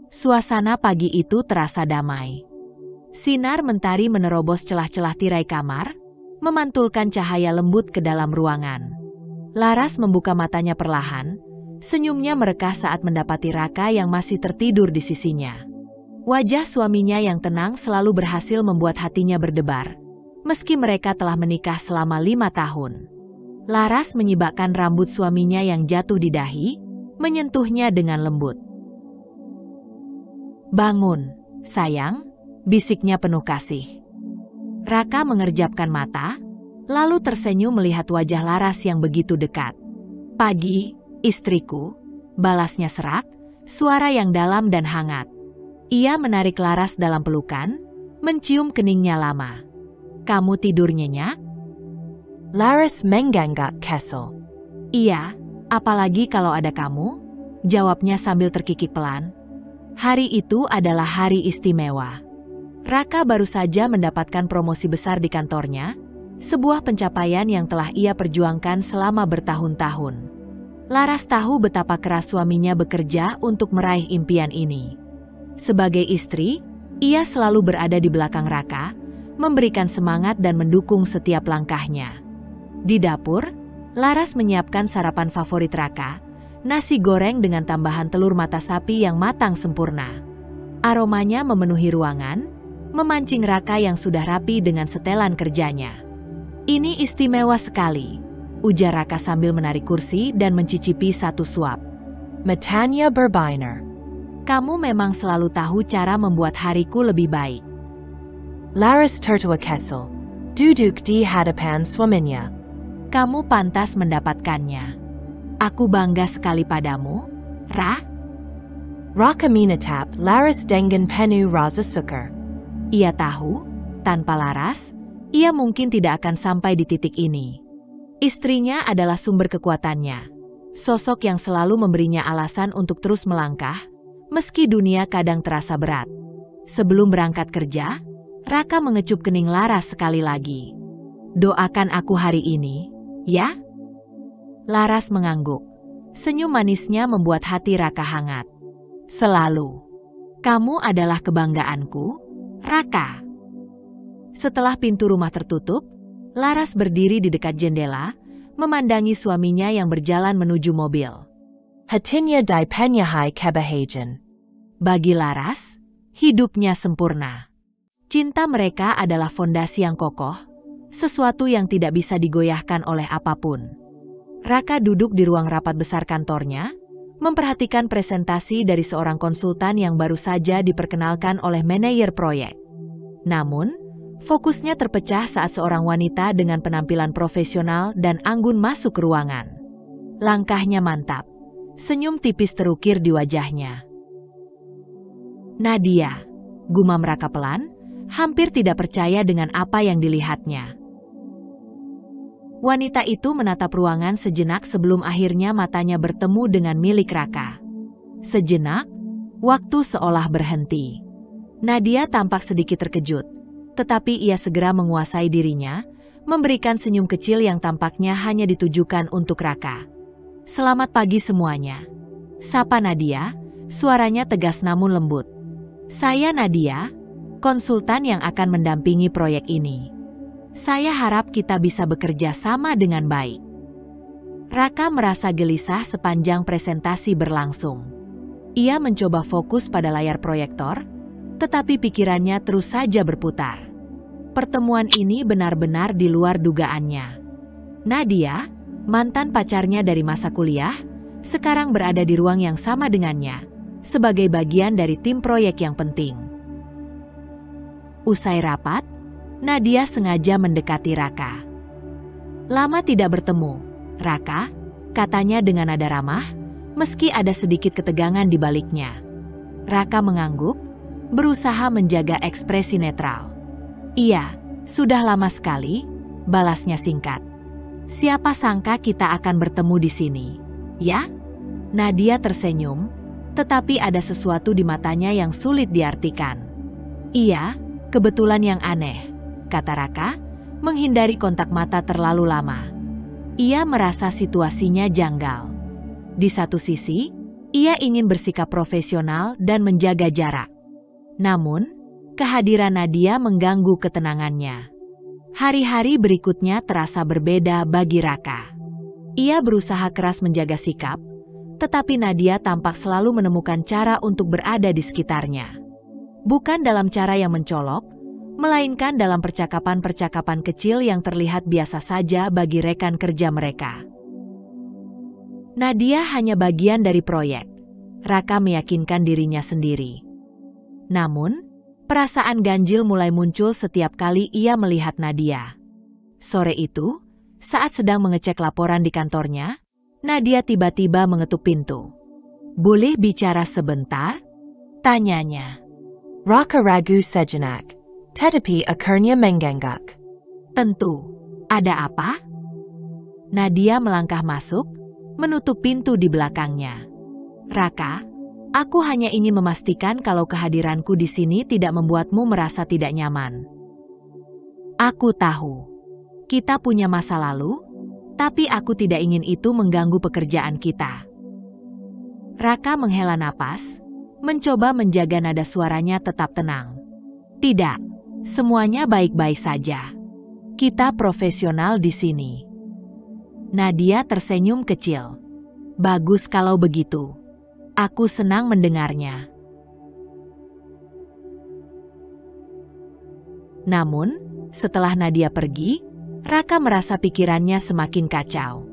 Suasana pagi itu terasa damai. Sinar mentari menerobos celah-celah tirai kamar, memantulkan cahaya lembut ke dalam ruangan. Laras membuka matanya perlahan, senyumnya merekah saat mendapati Raka yang masih tertidur di sisinya. Wajah suaminya yang tenang selalu berhasil membuat hatinya berdebar, meski mereka telah menikah selama 5 tahun. Laras menyibakkan rambut suaminya yang jatuh di dahi, menyentuhnya dengan lembut. "Bangun, sayang," bisiknya penuh kasih. Raka mengerjapkan mata, lalu tersenyum melihat wajah Laras yang begitu dekat. "Pagi, istriku," balasnya serak, suara yang dalam dan hangat. Ia menarik Laras dalam pelukan, mencium keningnya lama. "Kamu tidur nyenyak?" Laras mengangguk kesal. "Iya, apalagi kalau ada kamu," jawabnya sambil terkikik pelan. Hari itu adalah hari istimewa. Raka baru saja mendapatkan promosi besar di kantornya, sebuah pencapaian yang telah ia perjuangkan selama bertahun-tahun. Laras tahu betapa keras suaminya bekerja untuk meraih impian ini. Sebagai istri, ia selalu berada di belakang Raka, memberikan semangat dan mendukung setiap langkahnya. Di dapur, Laras menyiapkan sarapan favorit Raka, nasi goreng dengan tambahan telur mata sapi yang matang sempurna. Aromanya memenuhi ruangan, memancing Raka yang sudah rapi dengan setelan kerjanya. "Ini istimewa sekali," ujar Raka sambil menarik kursi dan mencicipi satu suap. "Matanya berbiner. Kamu memang selalu tahu cara membuat hariku lebih baik." Laras tertawa kesal, duduk di hadapan suaminya. "Kamu pantas mendapatkannya. Aku bangga sekali padamu, Ra." Raka menatap Laras dengan penuh rasa syukur. Ia tahu, tanpa Laras, ia mungkin tidak akan sampai di titik ini. Istrinya adalah sumber kekuatannya, sosok yang selalu memberinya alasan untuk terus melangkah, meski dunia kadang terasa berat. Sebelum berangkat kerja, Raka mengecup kening Laras sekali lagi. "Doakan aku hari ini, ya?" Laras mengangguk. Senyum manisnya membuat hati Raka hangat. "Selalu. Kamu adalah kebanggaanku, Raka." Setelah pintu rumah tertutup, Laras berdiri di dekat jendela, memandangi suaminya yang berjalan menuju mobil. Hatinya dipenuhi kebahagiaan. Bagi Laras, hidupnya sempurna. Cinta mereka adalah fondasi yang kokoh, sesuatu yang tidak bisa digoyahkan oleh apapun. Raka duduk di ruang rapat besar kantornya, memperhatikan presentasi dari seorang konsultan yang baru saja diperkenalkan oleh manajer proyek. Namun, fokusnya terpecah saat seorang wanita dengan penampilan profesional dan anggun masuk ke ruangan. Langkahnya mantap, senyum tipis terukir di wajahnya. "Nadia," gumam Raka pelan, hampir tidak percaya dengan apa yang dilihatnya. Wanita itu menatap ruangan sejenak sebelum akhirnya matanya bertemu dengan milik Raka. Sejenak, waktu seolah berhenti. Nadia tampak sedikit terkejut, tetapi ia segera menguasai dirinya, memberikan senyum kecil yang tampaknya hanya ditujukan untuk Raka. "Selamat pagi semuanya," sapa Nadia, suaranya tegas namun lembut. "Saya Nadia, konsultan yang akan mendampingi proyek ini. Saya harap kita bisa bekerja sama dengan baik." Raka merasa gelisah sepanjang presentasi berlangsung. Ia mencoba fokus pada layar proyektor, tetapi pikirannya terus saja berputar. Pertemuan ini benar-benar di luar dugaannya. Nadia, mantan pacarnya dari masa kuliah, sekarang berada di ruang yang sama dengannya, sebagai bagian dari tim proyek yang penting. Usai rapat, Nadia sengaja mendekati Raka. "Lama tidak bertemu, Raka," katanya dengan nada ramah, meski ada sedikit ketegangan di baliknya. Raka mengangguk, berusaha menjaga ekspresi netral. "Iya, sudah lama sekali," balasnya singkat. "Siapa sangka kita akan bertemu di sini, ya?" Nadia tersenyum, tetapi ada sesuatu di matanya yang sulit diartikan. "Iya, kebetulan yang aneh," kata Raka, menghindari kontak mata terlalu lama. Ia merasa situasinya janggal. Di satu sisi, Ia ingin bersikap profesional dan menjaga jarak. Namun, kehadiran Nadia mengganggu ketenangannya. Hari-hari berikutnya terasa berbeda bagi Raka. Ia berusaha keras menjaga sikap, tetapi Nadia tampak selalu menemukan cara untuk berada di sekitarnya. Bukan dalam cara yang mencolok, melainkan dalam percakapan-percakapan kecil yang terlihat biasa saja bagi rekan kerja mereka. Nadia hanya bagian dari proyek. Raka meyakinkan dirinya sendiri. Namun, perasaan ganjil mulai muncul setiap kali ia melihat Nadia. Sore itu, saat sedang mengecek laporan di kantornya, Nadia tiba-tiba mengetuk pintu. "Boleh bicara sebentar?" tanyanya. Raka ragu sejenak. Tetapi akhirnya mengangguk. "Tentu. Ada apa?" Nadia melangkah masuk, menutup pintu di belakangnya. "Raka, aku hanya ingin memastikan kalau kehadiranku di sini tidak membuatmu merasa tidak nyaman. Aku tahu, kita punya masa lalu, tapi aku tidak ingin itu mengganggu pekerjaan kita." Raka menghela napas, mencoba menjaga nada suaranya tetap tenang. "Tidak. Semuanya baik-baik saja. Kita profesional di sini." Nadia tersenyum kecil. "Bagus kalau begitu. Aku senang mendengarnya." Namun, setelah Nadia pergi, Raka merasa pikirannya semakin kacau.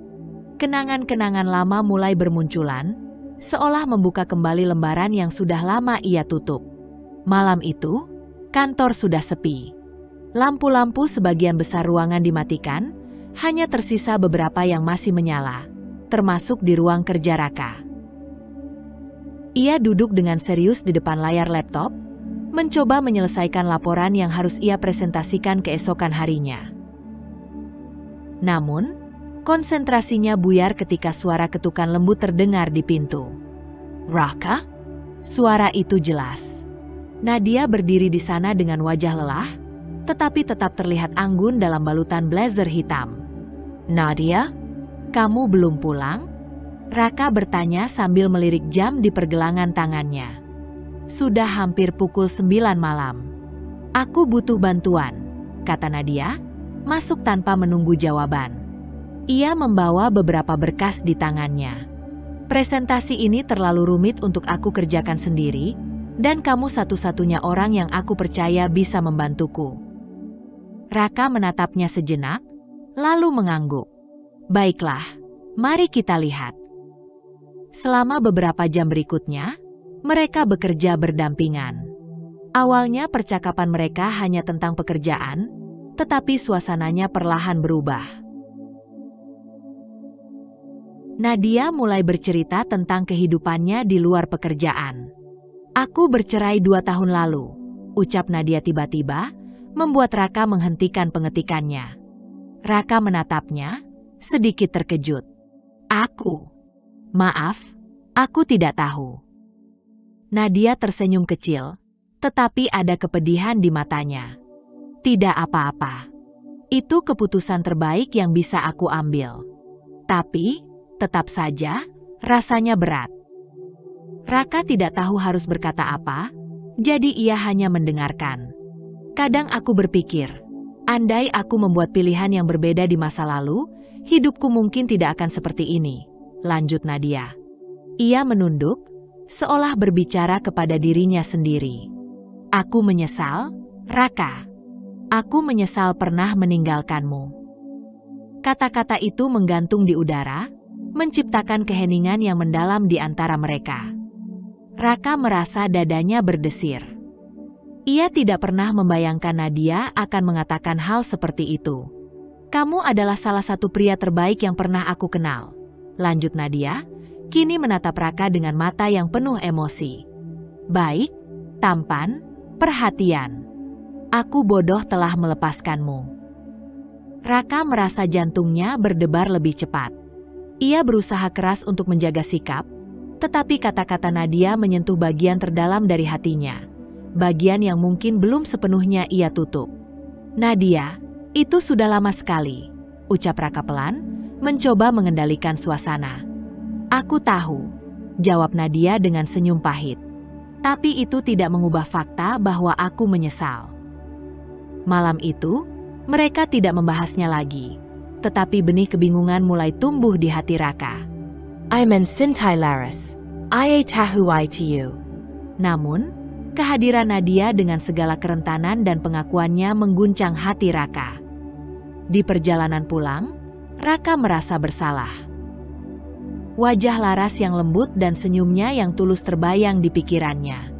Kenangan-kenangan lama mulai bermunculan, seolah membuka kembali lembaran yang sudah lama ia tutup. Malam itu, kantor sudah sepi. Lampu-lampu sebagian besar ruangan dimatikan, hanya tersisa beberapa yang masih menyala, termasuk di ruang kerja Raka. Ia duduk dengan serius di depan layar laptop, mencoba menyelesaikan laporan yang harus ia presentasikan keesokan harinya. Namun, konsentrasinya buyar ketika suara ketukan lembut terdengar di pintu. "Raka?" Suara itu jelas. Nadia berdiri di sana dengan wajah lelah, tetapi tetap terlihat anggun dalam balutan blazer hitam. "Nadia, kamu belum pulang?" Raka bertanya sambil melirik jam di pergelangan tangannya. "Sudah hampir pukul 9 malam. Aku butuh bantuan," kata Nadia, masuk tanpa menunggu jawaban. Ia membawa beberapa berkas di tangannya. "Presentasi ini terlalu rumit untuk aku kerjakan sendiri, dan kamu satu-satunya orang yang aku percaya bisa membantuku." Raka menatapnya sejenak, lalu mengangguk. "Baiklah, mari kita lihat." Selama beberapa jam berikutnya, mereka bekerja berdampingan. Awalnya percakapan mereka hanya tentang pekerjaan, tetapi suasananya perlahan berubah. Nadia mulai bercerita tentang kehidupannya di luar pekerjaan. "Aku bercerai 2 tahun lalu," ucap Nadia tiba-tiba, membuat Raka menghentikan pengetikannya. Raka menatapnya, sedikit terkejut. Maaf, aku tidak tahu." Nadia tersenyum kecil, tetapi ada kepedihan di matanya. "Tidak apa-apa. Itu keputusan terbaik yang bisa aku ambil. Tapi, tetap saja, rasanya berat." Raka tidak tahu harus berkata apa, jadi ia hanya mendengarkan. "Kadang aku berpikir, andai aku membuat pilihan yang berbeda di masa lalu, hidupku mungkin tidak akan seperti ini," lanjut Nadia. Ia menunduk, seolah berbicara kepada dirinya sendiri. "Aku menyesal, Raka. Aku menyesal pernah meninggalkanmu." Kata-kata itu menggantung di udara, menciptakan keheningan yang mendalam di antara mereka. Raka merasa dadanya berdesir. Ia tidak pernah membayangkan Nadia akan mengatakan hal seperti itu. "Kamu adalah salah satu pria terbaik yang pernah aku kenal," lanjut Nadia, kini menatap Raka dengan mata yang penuh emosi. "Baik, tampan, perhatian. Aku bodoh telah melepaskanmu." Raka merasa jantungnya berdebar lebih cepat. Ia berusaha keras untuk menjaga sikap, tetapi kata-kata Nadia menyentuh bagian terdalam dari hatinya, bagian yang mungkin belum sepenuhnya ia tutup. "Nadia, itu sudah lama sekali," ucap Raka pelan, mencoba mengendalikan suasana. "Aku tahu, jawab Nadia dengan senyum pahit. Tapi itu tidak mengubah fakta bahwa aku menyesal. Malam itu, mereka tidak membahasnya lagi. Tetapi benih kebingungan mulai tumbuh di hati Raka. I mencintai Laras. I tahu to you. Namun, kehadiran Nadia dengan segala kerentanan dan pengakuannya mengguncang hati Raka. Di perjalanan pulang, Raka merasa bersalah. Wajah Laras yang lembut dan senyumnya yang tulus terbayang di pikirannya.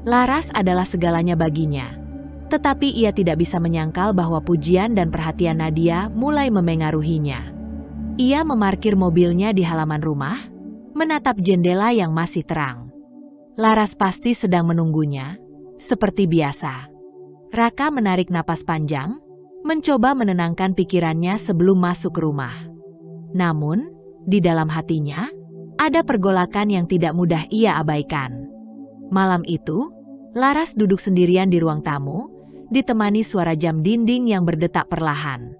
Laras adalah segalanya baginya. Tetapi ia tidak bisa menyangkal bahwa pujian dan perhatian Nadia mulai memengaruhinya. Ia memarkir mobilnya di halaman rumah, menatap jendela yang masih terang. Laras pasti sedang menunggunya, seperti biasa. Raka menarik napas panjang, mencoba menenangkan pikirannya sebelum masuk ke rumah. Namun, di dalam hatinya, ada pergolakan yang tidak mudah ia abaikan. Malam itu, Laras duduk sendirian di ruang tamu, ditemani suara jam dinding yang berdetak perlahan.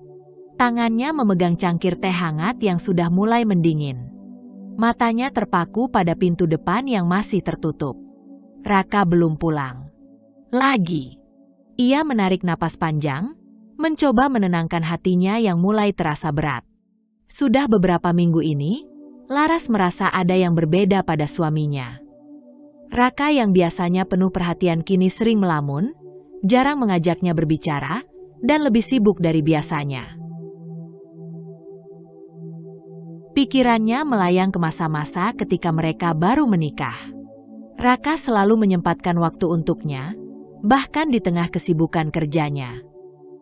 Tangannya memegang cangkir teh hangat yang sudah mulai mendingin. Matanya terpaku pada pintu depan yang masih tertutup. Raka belum pulang. Lagi. Ia menarik napas panjang, mencoba menenangkan hatinya yang mulai terasa berat. Sudah beberapa minggu ini, Laras merasa ada yang berbeda pada suaminya. Raka yang biasanya penuh perhatian kini sering melamun, jarang mengajaknya berbicara, dan lebih sibuk dari biasanya. Pikirannya melayang ke masa-masa ketika mereka baru menikah. Raka selalu menyempatkan waktu untuknya, bahkan di tengah kesibukan kerjanya.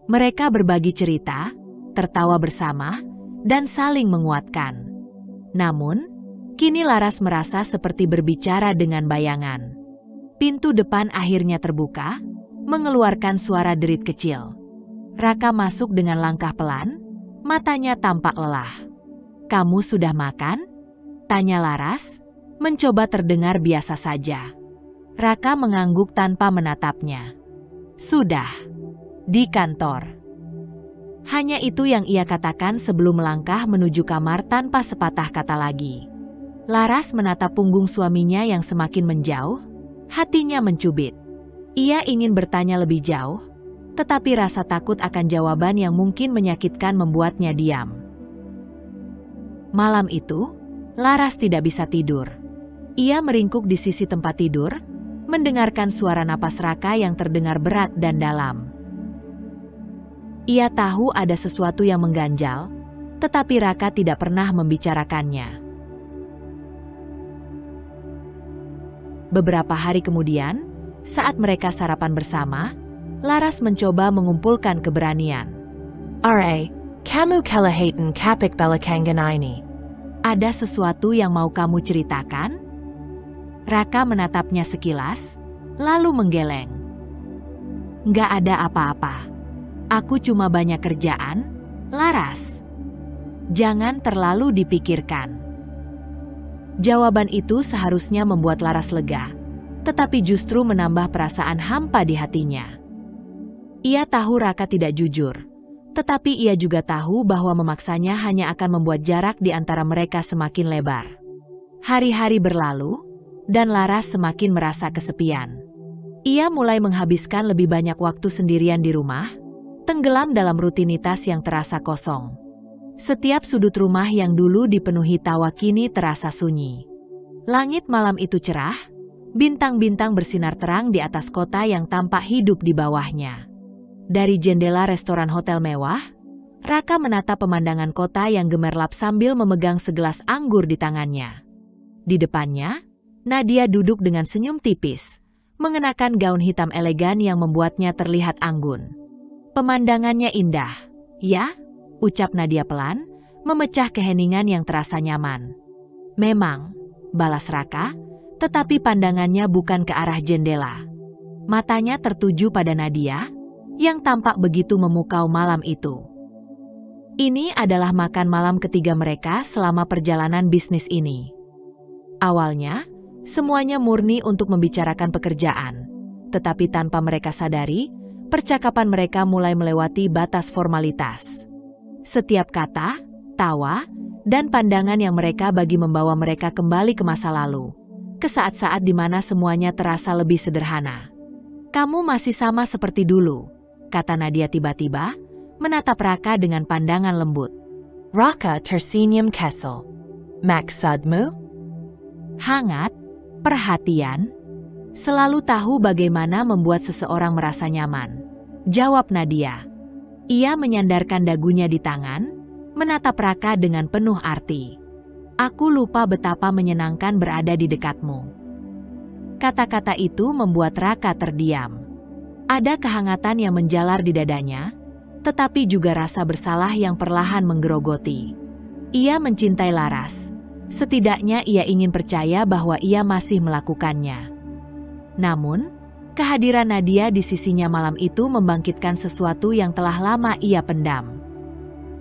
Mereka berbagi cerita, tertawa bersama, dan saling menguatkan. Namun, kini Laras merasa seperti berbicara dengan bayangan. Pintu depan akhirnya terbuka, mengeluarkan suara derit kecil. Raka masuk dengan langkah pelan, matanya tampak lelah. "Kamu sudah makan?" tanya Laras, mencoba terdengar biasa saja. Raka mengangguk tanpa menatapnya. "Sudah. Di kantor." Hanya itu yang ia katakan sebelum melangkah menuju kamar tanpa sepatah kata lagi. Laras menatap punggung suaminya yang semakin menjauh, hatinya mencubit. Ia ingin bertanya lebih jauh, tetapi rasa takut akan jawaban yang mungkin menyakitkan membuatnya diam. Malam itu, Laras tidak bisa tidur. Ia meringkuk di sisi tempat tidur, mendengarkan suara napas Raka yang terdengar berat dan dalam. Ia tahu ada sesuatu yang mengganjal, tetapi Raka tidak pernah membicarakannya. Beberapa hari kemudian, saat mereka sarapan bersama, Laras mencoba mengumpulkan keberanian. "Ra, kamu kelihatan kapik belakangan ini." "Ada sesuatu yang mau kamu ceritakan?" Raka menatapnya sekilas, lalu menggeleng. "Nggak ada apa-apa. Aku cuma banyak kerjaan, Laras. Jangan terlalu dipikirkan." Jawaban itu seharusnya membuat Laras lega, tetapi justru menambah perasaan hampa di hatinya. Ia tahu Raka tidak jujur, tetapi ia juga tahu bahwa memaksanya hanya akan membuat jarak di antara mereka semakin lebar. Hari-hari berlalu, dan Laras semakin merasa kesepian. Ia mulai menghabiskan lebih banyak waktu sendirian di rumah, tenggelam dalam rutinitas yang terasa kosong. Setiap sudut rumah yang dulu dipenuhi tawa kini terasa sunyi. Langit malam itu cerah, bintang-bintang bersinar terang di atas kota yang tampak hidup di bawahnya. Dari jendela restoran hotel mewah, Raka menatap pemandangan kota yang gemerlap sambil memegang segelas anggur di tangannya. Di depannya, Nadia duduk dengan senyum tipis, mengenakan gaun hitam elegan yang membuatnya terlihat anggun. "Pemandangannya indah, ya?" ucap Nadia pelan, memecah keheningan yang terasa nyaman. "Memang," balas Raka, tetapi pandangannya bukan ke arah jendela. Matanya tertuju pada Nadia, yang tampak begitu memukau malam itu. Ini adalah makan malam ketiga mereka selama perjalanan bisnis ini. Awalnya, semuanya murni untuk membicarakan pekerjaan, tetapi tanpa mereka sadari, percakapan mereka mulai melewati batas formalitas. Setiap kata, tawa, dan pandangan yang mereka bagi membawa mereka kembali ke masa lalu, ke saat-saat di mana semuanya terasa lebih sederhana. "Kamu masih sama seperti dulu," kata Nadia tiba-tiba, menatap Raka dengan pandangan lembut. Raka tersenyum kesal. "Maksudmu?" "Hangat, perhatian, selalu tahu bagaimana membuat seseorang merasa nyaman," jawab Nadia. Ia menyandarkan dagunya di tangan, menatap Raka dengan penuh arti. "Aku lupa betapa menyenangkan berada di dekatmu." Kata-kata itu membuat Raka terdiam. Ada kehangatan yang menjalar di dadanya, tetapi juga rasa bersalah yang perlahan menggerogoti. Ia mencintai Laras. Setidaknya ia ingin percaya bahwa ia masih melakukannya. Namun, kehadiran Nadia di sisinya malam itu membangkitkan sesuatu yang telah lama ia pendam.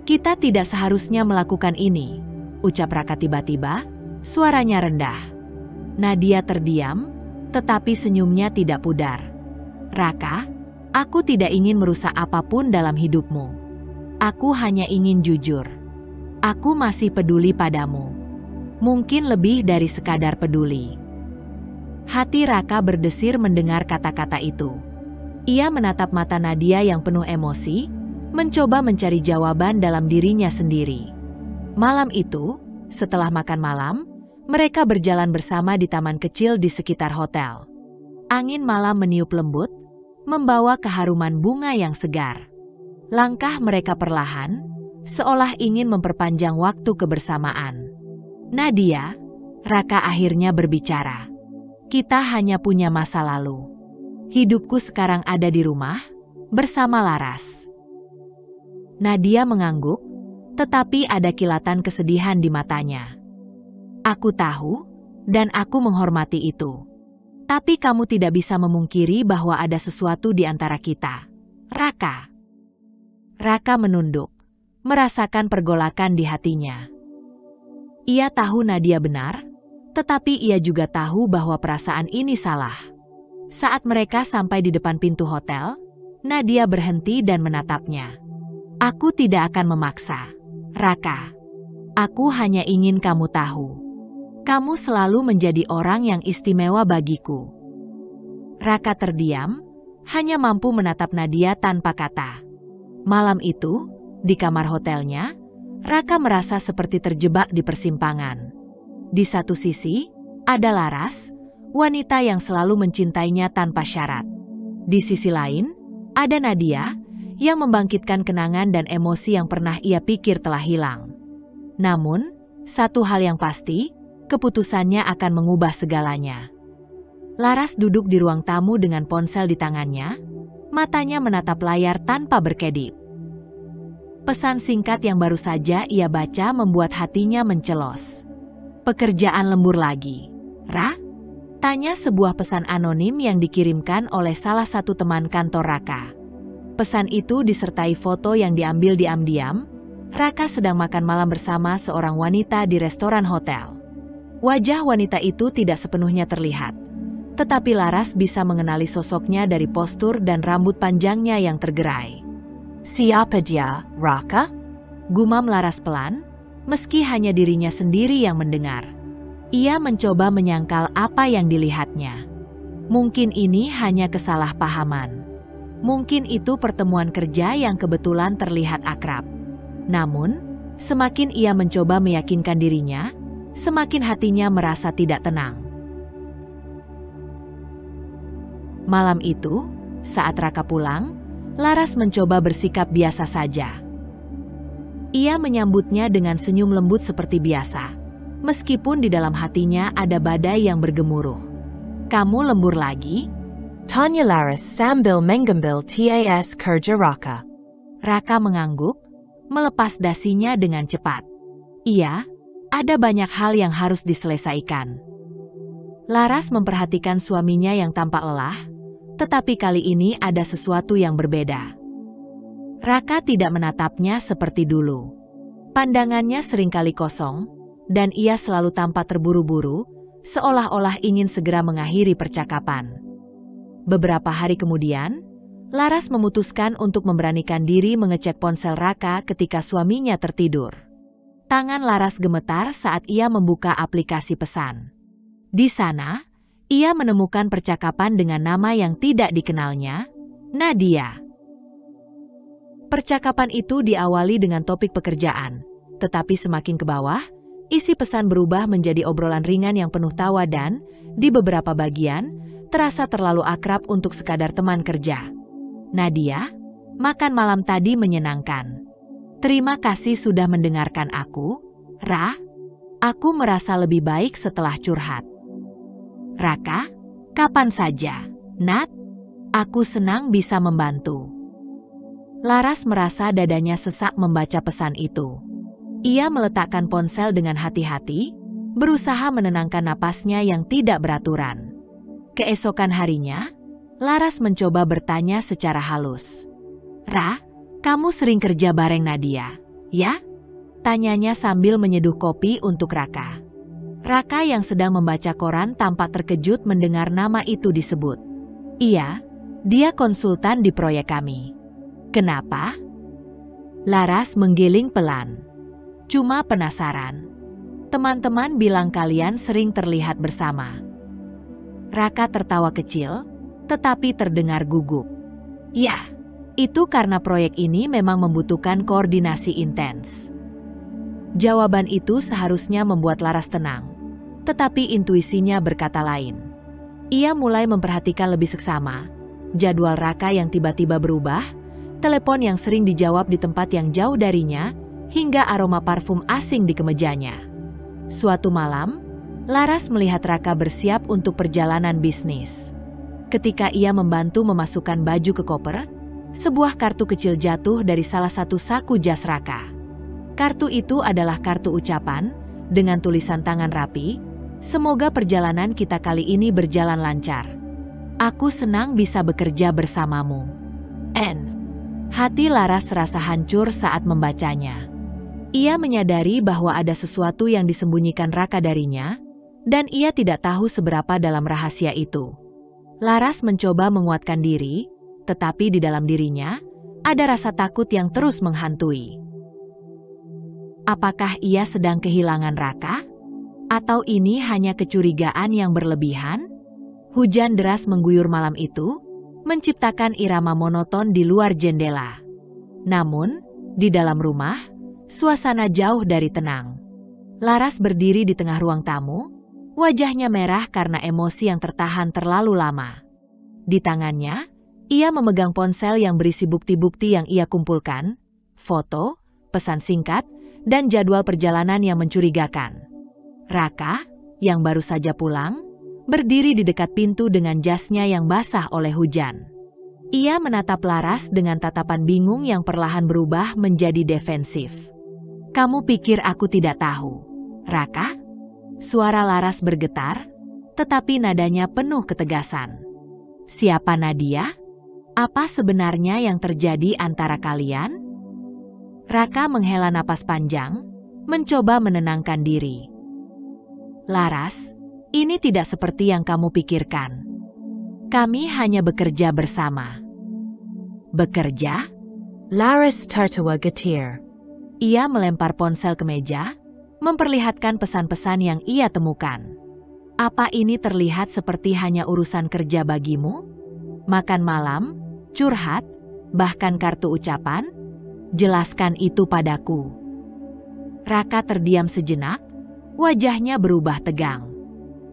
"Kita tidak seharusnya melakukan ini," ucap Raka tiba-tiba, suaranya rendah. Nadia terdiam, tetapi senyumnya tidak pudar. "Raka, aku tidak ingin merusak apapun dalam hidupmu. Aku hanya ingin jujur. Aku masih peduli padamu. Mungkin lebih dari sekadar peduli." Hati Raka berdesir mendengar kata-kata itu. Ia menatap mata Nadia yang penuh emosi, mencoba mencari jawaban dalam dirinya sendiri. Malam itu, setelah makan malam, mereka berjalan bersama di taman kecil di sekitar hotel. Angin malam meniup lembut, membawa keharuman bunga yang segar. Langkah mereka perlahan, seolah ingin memperpanjang waktu kebersamaan. "Nadia," Raka akhirnya berbicara. "Kita hanya punya masa lalu. Hidupku sekarang ada di rumah, bersama Laras." Nadia mengangguk, tetapi ada kilatan kesedihan di matanya. "Aku tahu, dan aku menghormati itu. Tapi kamu tidak bisa memungkiri bahwa ada sesuatu di antara kita, Raka." Raka menunduk, merasakan pergolakan di hatinya. Ia tahu Nadia benar, tetapi ia juga tahu bahwa perasaan ini salah. Saat mereka sampai di depan pintu hotel, Nadia berhenti dan menatapnya. "Aku tidak akan memaksa, Raka. Aku hanya ingin kamu tahu. Kamu selalu menjadi orang yang istimewa bagiku." Raka terdiam, hanya mampu menatap Nadia tanpa kata. Malam itu, di kamar hotelnya, Raka merasa seperti terjebak di persimpangan. Di satu sisi, ada Laras, wanita yang selalu mencintainya tanpa syarat. Di sisi lain, ada Nadia, yang membangkitkan kenangan dan emosi yang pernah ia pikir telah hilang. Namun, satu hal yang pasti, keputusannya akan mengubah segalanya. Laras duduk di ruang tamu dengan ponsel di tangannya, matanya menatap layar tanpa berkedip. Pesan singkat yang baru saja ia baca membuat hatinya mencelos. "Pekerjaan lembur lagi, Ra?" tanya sebuah pesan anonim yang dikirimkan oleh salah satu teman kantor Raka. Pesan itu disertai foto yang diambil diam-diam. Raka sedang makan malam bersama seorang wanita di restoran hotel. Wajah wanita itu tidak sepenuhnya terlihat, tetapi Laras bisa mengenali sosoknya dari postur dan rambut panjangnya yang tergerai. "Siapa dia, Raka?" gumam Laras pelan, meski hanya dirinya sendiri yang mendengar. Ia mencoba menyangkal apa yang dilihatnya. Mungkin ini hanya kesalahpahaman. Mungkin itu pertemuan kerja yang kebetulan terlihat akrab. Namun, semakin ia mencoba meyakinkan dirinya, semakin hatinya merasa tidak tenang. Malam itu, saat Raka pulang, Laras mencoba bersikap biasa saja. Ia menyambutnya dengan senyum lembut seperti biasa, meskipun di dalam hatinya ada badai yang bergemuruh. "Kamu lembur lagi?" Tanya Laras sambil mengambil tas kerja Raka. Raka mengangguk, melepas dasinya dengan cepat. "Iya, ada banyak hal yang harus diselesaikan." Laras memperhatikan suaminya yang tampak lelah, tetapi kali ini ada sesuatu yang berbeda. Raka tidak menatapnya seperti dulu. Pandangannya seringkali kosong, dan ia selalu tampak terburu-buru, seolah-olah ingin segera mengakhiri percakapan. Beberapa hari kemudian, Laras memutuskan untuk memberanikan diri mengecek ponsel Raka ketika suaminya tertidur. Tangan Laras gemetar saat ia membuka aplikasi pesan. Di sana, ia menemukan percakapan dengan nama yang tidak dikenalnya, Nadia. Percakapan itu diawali dengan topik pekerjaan, tetapi semakin ke bawah, isi pesan berubah menjadi obrolan ringan yang penuh tawa dan, di beberapa bagian, terasa terlalu akrab untuk sekadar teman kerja. Nadia, makan malam tadi menyenangkan. Terima kasih sudah mendengarkan aku, Ra. Aku merasa lebih baik setelah curhat. Raka, kapan saja, Nat. Aku senang bisa membantu. Laras merasa dadanya sesak membaca pesan itu. Ia meletakkan ponsel dengan hati-hati, berusaha menenangkan napasnya yang tidak beraturan. Keesokan harinya, Laras mencoba bertanya secara halus. Ra, kamu sering kerja bareng Nadia, ya? Tanyanya sambil menyeduh kopi untuk Raka. Raka yang sedang membaca koran tampak terkejut mendengar nama itu disebut. Iya, dia konsultan di proyek kami. Kenapa? Laras menggiling pelan. Cuma penasaran. Teman-teman bilang kalian sering terlihat bersama. Raka tertawa kecil, tetapi terdengar gugup. Ya, itu karena proyek ini memang membutuhkan koordinasi intens. Jawaban itu seharusnya membuat Laras tenang, tetapi intuisinya berkata lain. Ia mulai memperhatikan lebih seksama, jadwal Raka yang tiba-tiba berubah, telepon yang sering dijawab di tempat yang jauh darinya, hingga aroma parfum asing di kemejanya. Suatu malam, Laras melihat Raka bersiap untuk perjalanan bisnis. Ketika ia membantu memasukkan baju ke koper, sebuah kartu kecil jatuh dari salah satu saku jas Raka. Kartu itu adalah kartu ucapan, dengan tulisan tangan rapi, semoga perjalanan kita kali ini berjalan lancar. Aku senang bisa bekerja bersamamu. N. Hati Laras serasa hancur saat membacanya. Ia menyadari bahwa ada sesuatu yang disembunyikan Raka darinya, dan ia tidak tahu seberapa dalam rahasia itu. Laras mencoba menguatkan diri, tetapi di dalam dirinya, ada rasa takut yang terus menghantui. Apakah ia sedang kehilangan Raka? Atau ini hanya kecurigaan yang berlebihan? Hujan deras mengguyur malam itu, menciptakan irama monoton di luar jendela. Namun, di dalam rumah, suasana jauh dari tenang. Laras berdiri di tengah ruang tamu, wajahnya merah karena emosi yang tertahan terlalu lama. Di tangannya, ia memegang ponsel yang berisi bukti-bukti yang ia kumpulkan, foto, pesan singkat, dan jadwal perjalanan yang mencurigakan. Raka, yang baru saja pulang, berdiri di dekat pintu dengan jasnya yang basah oleh hujan. Ia menatap Laras dengan tatapan bingung yang perlahan berubah menjadi defensif. Kamu pikir aku tidak tahu, Raka? Suara Laras bergetar, tetapi nadanya penuh ketegasan. Siapa Nadia? Apa sebenarnya yang terjadi antara kalian? Raka menghela napas panjang, mencoba menenangkan diri. Laras, ini tidak seperti yang kamu pikirkan. Kami hanya bekerja bersama. Bekerja? Laras tertawa getir. Ia melempar ponsel ke meja, memperlihatkan pesan-pesan yang ia temukan. Apa ini terlihat seperti hanya urusan kerja bagimu? Makan malam, curhat, bahkan kartu ucapan? Jelaskan itu padaku. Raka terdiam sejenak, wajahnya berubah tegang.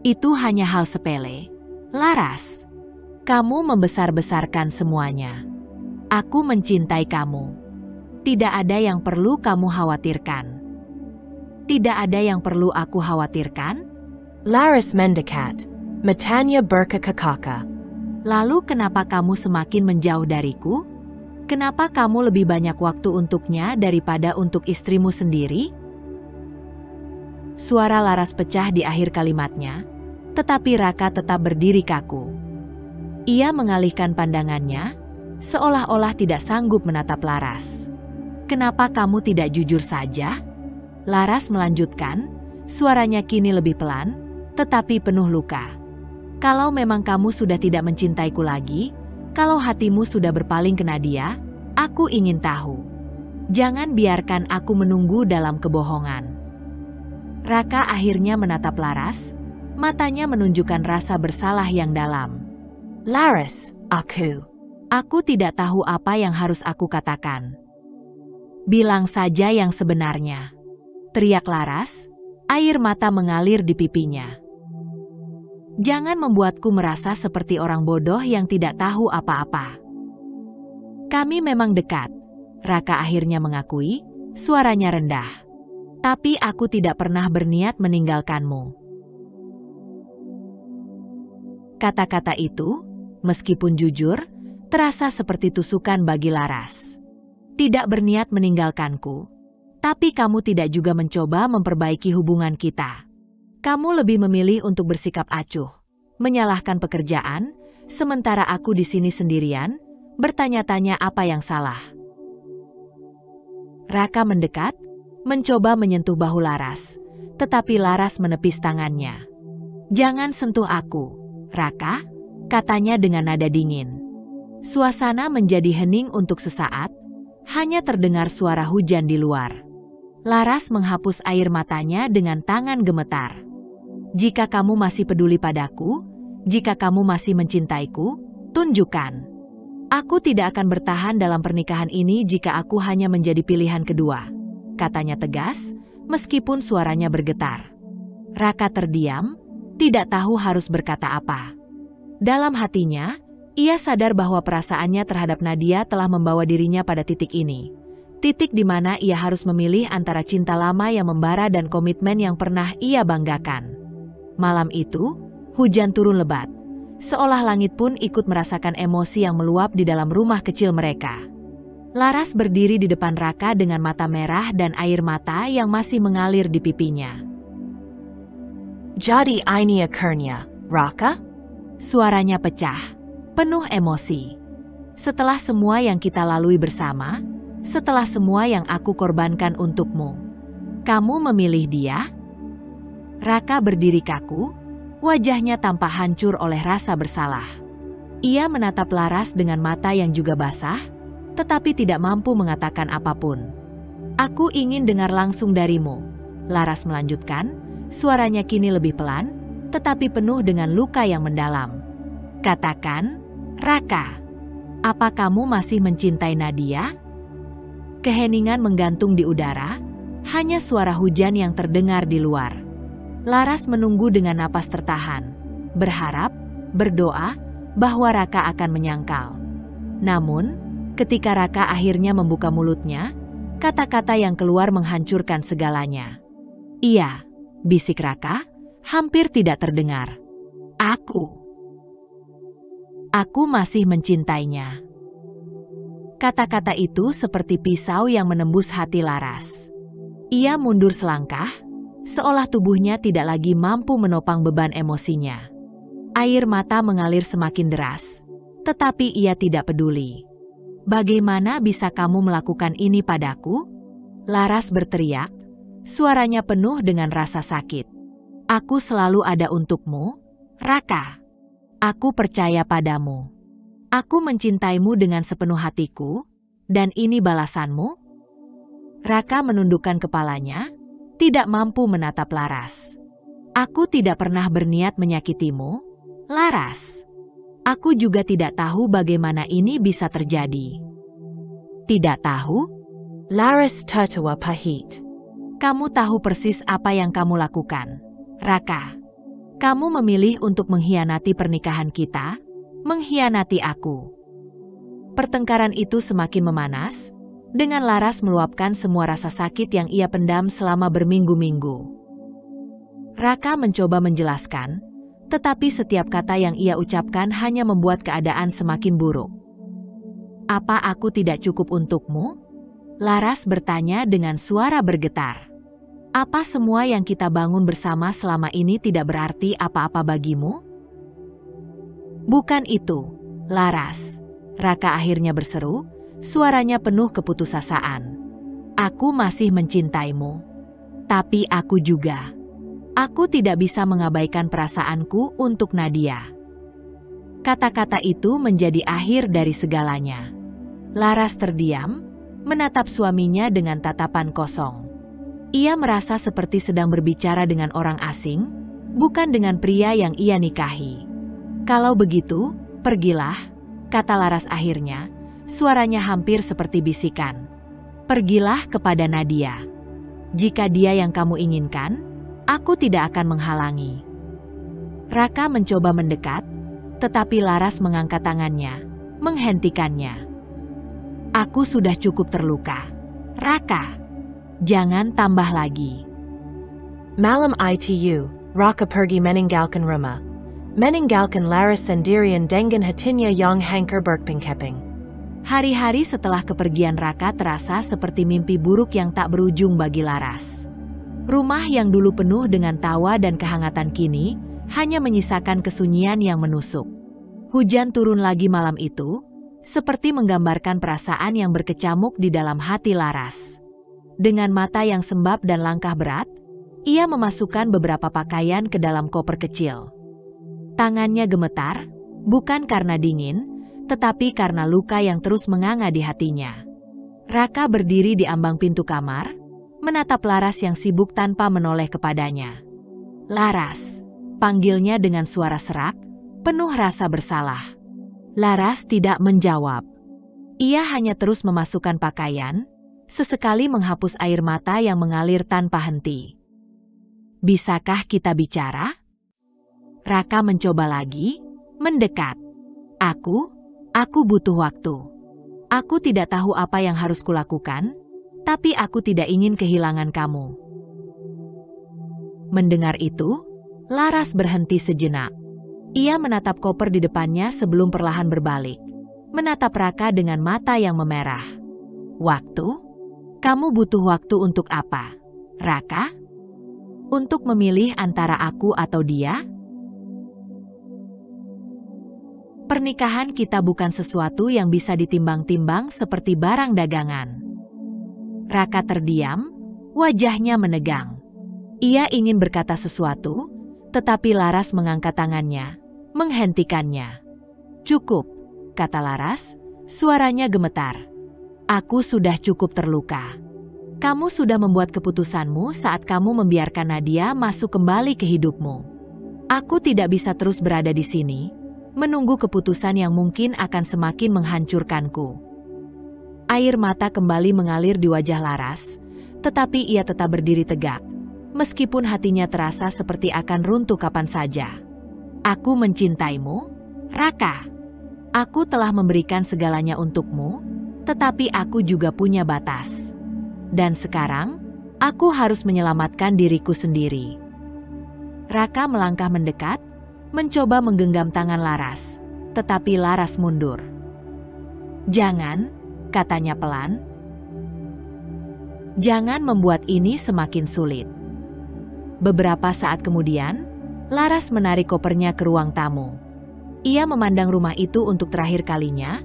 Itu hanya hal sepele. Laras, kamu membesar-besarkan semuanya. Aku mencintai kamu. Tidak ada yang perlu kamu khawatirkan. Tidak ada yang perlu aku khawatirkan? Laras mendekat, matanya berkekakaka. Lalu kenapa kamu semakin menjauh dariku? Kenapa kamu lebih banyak waktu untuknya daripada untuk istrimu sendiri? Suara Laras pecah di akhir kalimatnya, tetapi Raka tetap berdiri kaku. Ia mengalihkan pandangannya, seolah-olah tidak sanggup menatap Laras. Kenapa kamu tidak jujur saja? Laras melanjutkan, suaranya kini lebih pelan, tetapi penuh luka. Kalau memang kamu sudah tidak mencintaiku lagi, kalau hatimu sudah berpaling ke Nadia, aku ingin tahu. Jangan biarkan aku menunggu dalam kebohongan. Raka akhirnya menatap Laras, matanya menunjukkan rasa bersalah yang dalam. Laras, aku. Aku tidak tahu apa yang harus aku katakan. Bilang saja yang sebenarnya. Teriak Laras, air mata mengalir di pipinya. Jangan membuatku merasa seperti orang bodoh yang tidak tahu apa-apa. Kami memang dekat, Raka akhirnya mengakui, suaranya rendah. Tapi aku tidak pernah berniat meninggalkanmu. Kata-kata itu, meskipun jujur, terasa seperti tusukan bagi Laras. Tidak berniat meninggalkanku, tapi kamu tidak juga mencoba memperbaiki hubungan kita. Kamu lebih memilih untuk bersikap acuh, menyalahkan pekerjaan, sementara aku di sini sendirian, bertanya-tanya apa yang salah. Raka mendekat, mencoba menyentuh bahu Laras, tetapi Laras menepis tangannya. Jangan sentuh aku, Raka, katanya dengan nada dingin. Suasana menjadi hening untuk sesaat, hanya terdengar suara hujan di luar. Laras menghapus air matanya dengan tangan gemetar. Jika kamu masih peduli padaku, jika kamu masih mencintaiku, tunjukkan. Aku tidak akan bertahan dalam pernikahan ini jika aku hanya menjadi pilihan kedua, katanya tegas, meskipun suaranya bergetar. Raka terdiam, tidak tahu harus berkata apa. Dalam hatinya, ia sadar bahwa perasaannya terhadap Nadia telah membawa dirinya pada titik ini. Titik di mana ia harus memilih antara cinta lama yang membara dan komitmen yang pernah ia banggakan. Malam itu, hujan turun lebat. Seolah langit pun ikut merasakan emosi yang meluap di dalam rumah kecil mereka. Laras berdiri di depan Raka dengan mata merah dan air mata yang masih mengalir di pipinya. Jadi ini akhirnya, Raka? Suaranya pecah, penuh emosi. Setelah semua yang kita lalui bersama, setelah semua yang aku korbankan untukmu, kamu memilih dia? Raka berdiri kaku, wajahnya tampak hancur oleh rasa bersalah. Ia menatap Laras dengan mata yang juga basah, tetapi tidak mampu mengatakan apapun. Aku ingin dengar langsung darimu, Laras melanjutkan, suaranya kini lebih pelan, tetapi penuh dengan luka yang mendalam. Katakan, Raka, apa kamu masih mencintai Nadia? Keheningan menggantung di udara, hanya suara hujan yang terdengar di luar. Laras menunggu dengan napas tertahan, berharap, berdoa, bahwa Raka akan menyangkal. Namun, ketika Raka akhirnya membuka mulutnya, kata-kata yang keluar menghancurkan segalanya. Iya, bisik Raka, hampir tidak terdengar. Aku masih mencintainya. Kata-kata itu seperti pisau yang menembus hati Laras. Ia mundur selangkah, seolah tubuhnya tidak lagi mampu menopang beban emosinya. Air mata mengalir semakin deras, tetapi ia tidak peduli. Bagaimana bisa kamu melakukan ini padaku? Laras berteriak, suaranya penuh dengan rasa sakit. Aku selalu ada untukmu, Raka. Aku percaya padamu. Aku mencintaimu dengan sepenuh hatiku, dan ini balasanmu? Raka menundukkan kepalanya, tidak mampu menatap Laras. Aku tidak pernah berniat menyakitimu, Laras. Aku juga tidak tahu bagaimana ini bisa terjadi. Tidak tahu? Laras tertawa pahit. Kamu tahu persis apa yang kamu lakukan, Raka. Kamu memilih untuk mengkhianati pernikahan kita, mengkhianati aku. Pertengkaran itu semakin memanas, dengan Laras meluapkan semua rasa sakit yang ia pendam selama berminggu-minggu. Raka mencoba menjelaskan, tetapi setiap kata yang ia ucapkan hanya membuat keadaan semakin buruk. Apa aku tidak cukup untukmu? Laras bertanya dengan suara bergetar. Apa semua yang kita bangun bersama selama ini tidak berarti apa-apa bagimu? Bukan itu, Laras. Raka akhirnya berseru, suaranya penuh keputusasaan. Aku masih mencintaimu. Tapi aku juga. Aku tidak bisa mengabaikan perasaanku untuk Nadia. Kata-kata itu menjadi akhir dari segalanya. Laras terdiam, menatap suaminya dengan tatapan kosong. Ia merasa seperti sedang berbicara dengan orang asing, bukan dengan pria yang ia nikahi. "Kalau begitu, pergilah," kata Laras akhirnya, suaranya hampir seperti bisikan. "Pergilah kepada Nadia. Jika dia yang kamu inginkan, aku tidak akan menghalangi." Raka mencoba mendekat, tetapi Laras mengangkat tangannya, menghentikannya. "Aku sudah cukup terluka. Raka, jangan tambah lagi." Malam itu, Raka pergi meninggalkan rumah. Meninggalkan Laras sendirian dengan hatinya yang hancur berkeping-keping. Hari-hari setelah kepergian Raka terasa seperti mimpi buruk yang tak berujung bagi Laras. Rumah yang dulu penuh dengan tawa dan kehangatan kini hanya menyisakan kesunyian yang menusuk. Hujan turun lagi malam itu, seperti menggambarkan perasaan yang berkecamuk di dalam hati Laras. Dengan mata yang sembab dan langkah berat, ia memasukkan beberapa pakaian ke dalam koper kecil. Tangannya gemetar, bukan karena dingin, tetapi karena luka yang terus menganga di hatinya. Raka berdiri di ambang pintu kamar, menatap Laras yang sibuk tanpa menoleh kepadanya. "Laras," panggilnya dengan suara serak, penuh rasa bersalah. Laras tidak menjawab. Ia hanya terus memasukkan pakaian, sesekali menghapus air mata yang mengalir tanpa henti. "Bisakah kita bicara?" Raka mencoba lagi, mendekat. Aku butuh waktu. Aku tidak tahu apa yang harus kulakukan, tapi aku tidak ingin kehilangan kamu." Mendengar itu, Laras berhenti sejenak. Ia menatap koper di depannya sebelum perlahan berbalik, menatap Raka dengan mata yang memerah. "Waktu? Kamu butuh waktu untuk apa, Raka? Untuk memilih antara aku atau dia?" Pernikahan kita bukan sesuatu yang bisa ditimbang-timbang seperti barang dagangan. Raka terdiam, wajahnya menegang. Ia ingin berkata sesuatu, tetapi Laras mengangkat tangannya, menghentikannya. "Cukup," kata Laras, suaranya gemetar. "Aku sudah cukup terluka. Kamu sudah membuat keputusanmu saat kamu membiarkan Nadia masuk kembali ke hidupmu. Aku tidak bisa terus berada di sini, menunggu keputusan yang mungkin akan semakin menghancurkanku." Air mata kembali mengalir di wajah Laras, tetapi ia tetap berdiri tegak, meskipun hatinya terasa seperti akan runtuh kapan saja. "Aku mencintaimu, Raka. Aku telah memberikan segalanya untukmu, tetapi aku juga punya batas. Dan sekarang, aku harus menyelamatkan diriku sendiri." Raka melangkah mendekat, mencoba menggenggam tangan Laras, tetapi Laras mundur. "Jangan," katanya pelan. "Jangan membuat ini semakin sulit." Beberapa saat kemudian, Laras menarik kopernya ke ruang tamu. Ia memandang rumah itu untuk terakhir kalinya,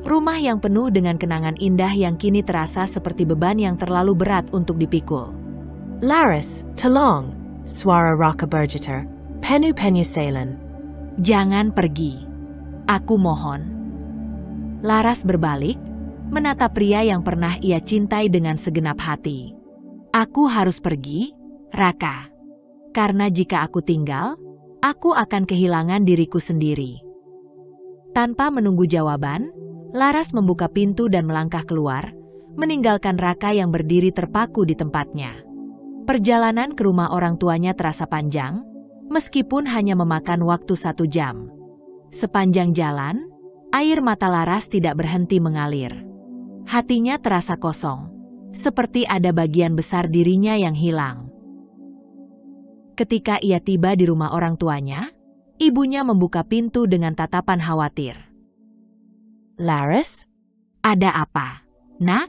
rumah yang penuh dengan kenangan indah yang kini terasa seperti beban yang terlalu berat untuk dipikul. "Laras, tolong," suara Raka bergetar. "Penu penyesalan." "Jangan pergi. Aku mohon." Laras berbalik, menatap pria yang pernah ia cintai dengan segenap hati. "Aku harus pergi, Raka. Karena jika aku tinggal, aku akan kehilangan diriku sendiri." Tanpa menunggu jawaban, Laras membuka pintu dan melangkah keluar, meninggalkan Raka yang berdiri terpaku di tempatnya. Perjalanan ke rumah orang tuanya terasa panjang, meskipun hanya memakan waktu 1 jam. Sepanjang jalan, air mata Laras tidak berhenti mengalir. Hatinya terasa kosong, seperti ada bagian besar dirinya yang hilang. Ketika ia tiba di rumah orang tuanya, ibunya membuka pintu dengan tatapan khawatir. "Laras? Ada apa, Nak?"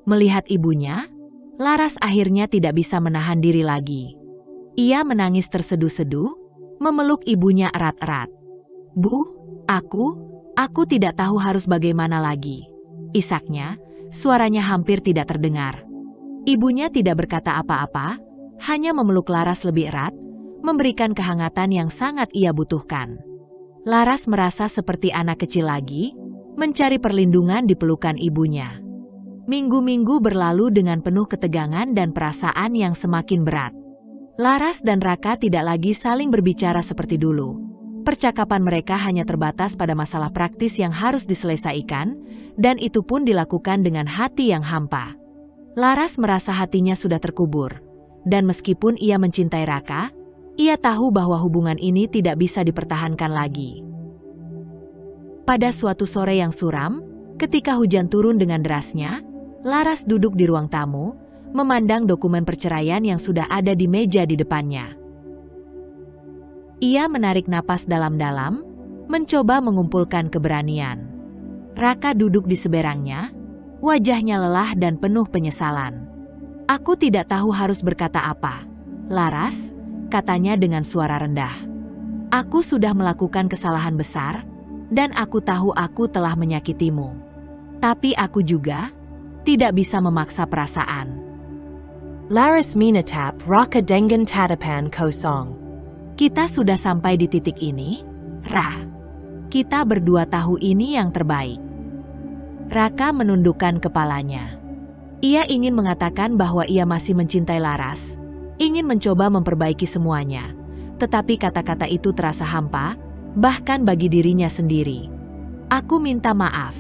Melihat ibunya, Laras akhirnya tidak bisa menahan diri lagi. Ia menangis terseduh-seduh, memeluk ibunya erat-erat. "Bu, aku tidak tahu harus bagaimana lagi," isaknya, suaranya hampir tidak terdengar. Ibunya tidak berkata apa-apa, hanya memeluk Laras lebih erat, memberikan kehangatan yang sangat ia butuhkan. Laras merasa seperti anak kecil lagi, mencari perlindungan di pelukan ibunya. Minggu-minggu berlalu dengan penuh ketegangan dan perasaan yang semakin berat. Laras dan Raka tidak lagi saling berbicara seperti dulu. Percakapan mereka hanya terbatas pada masalah praktis yang harus diselesaikan, dan itu pun dilakukan dengan hati yang hampa. Laras merasa hatinya sudah terkubur, dan meskipun ia mencintai Raka, ia tahu bahwa hubungan ini tidak bisa dipertahankan lagi. Pada suatu sore yang suram, ketika hujan turun dengan derasnya, Laras duduk di ruang tamu, memandang dokumen perceraian yang sudah ada di meja di depannya. Ia menarik napas dalam-dalam, mencoba mengumpulkan keberanian. Raka duduk di seberangnya, wajahnya lelah dan penuh penyesalan. "Aku tidak tahu harus berkata apa, Laras," katanya dengan suara rendah. "Aku sudah melakukan kesalahan besar, dan aku tahu aku telah menyakitimu. Tapi aku juga tidak bisa memaksa perasaan." Laras menatap Raka dengan tatapan kosong. "Kita sudah sampai di titik ini, Ra. Kita berdua tahu ini yang terbaik." Raka menundukkan kepalanya. Ia ingin mengatakan bahwa ia masih mencintai Laras, ingin mencoba memperbaiki semuanya, tetapi kata-kata itu terasa hampa, bahkan bagi dirinya sendiri. "Aku minta maaf,"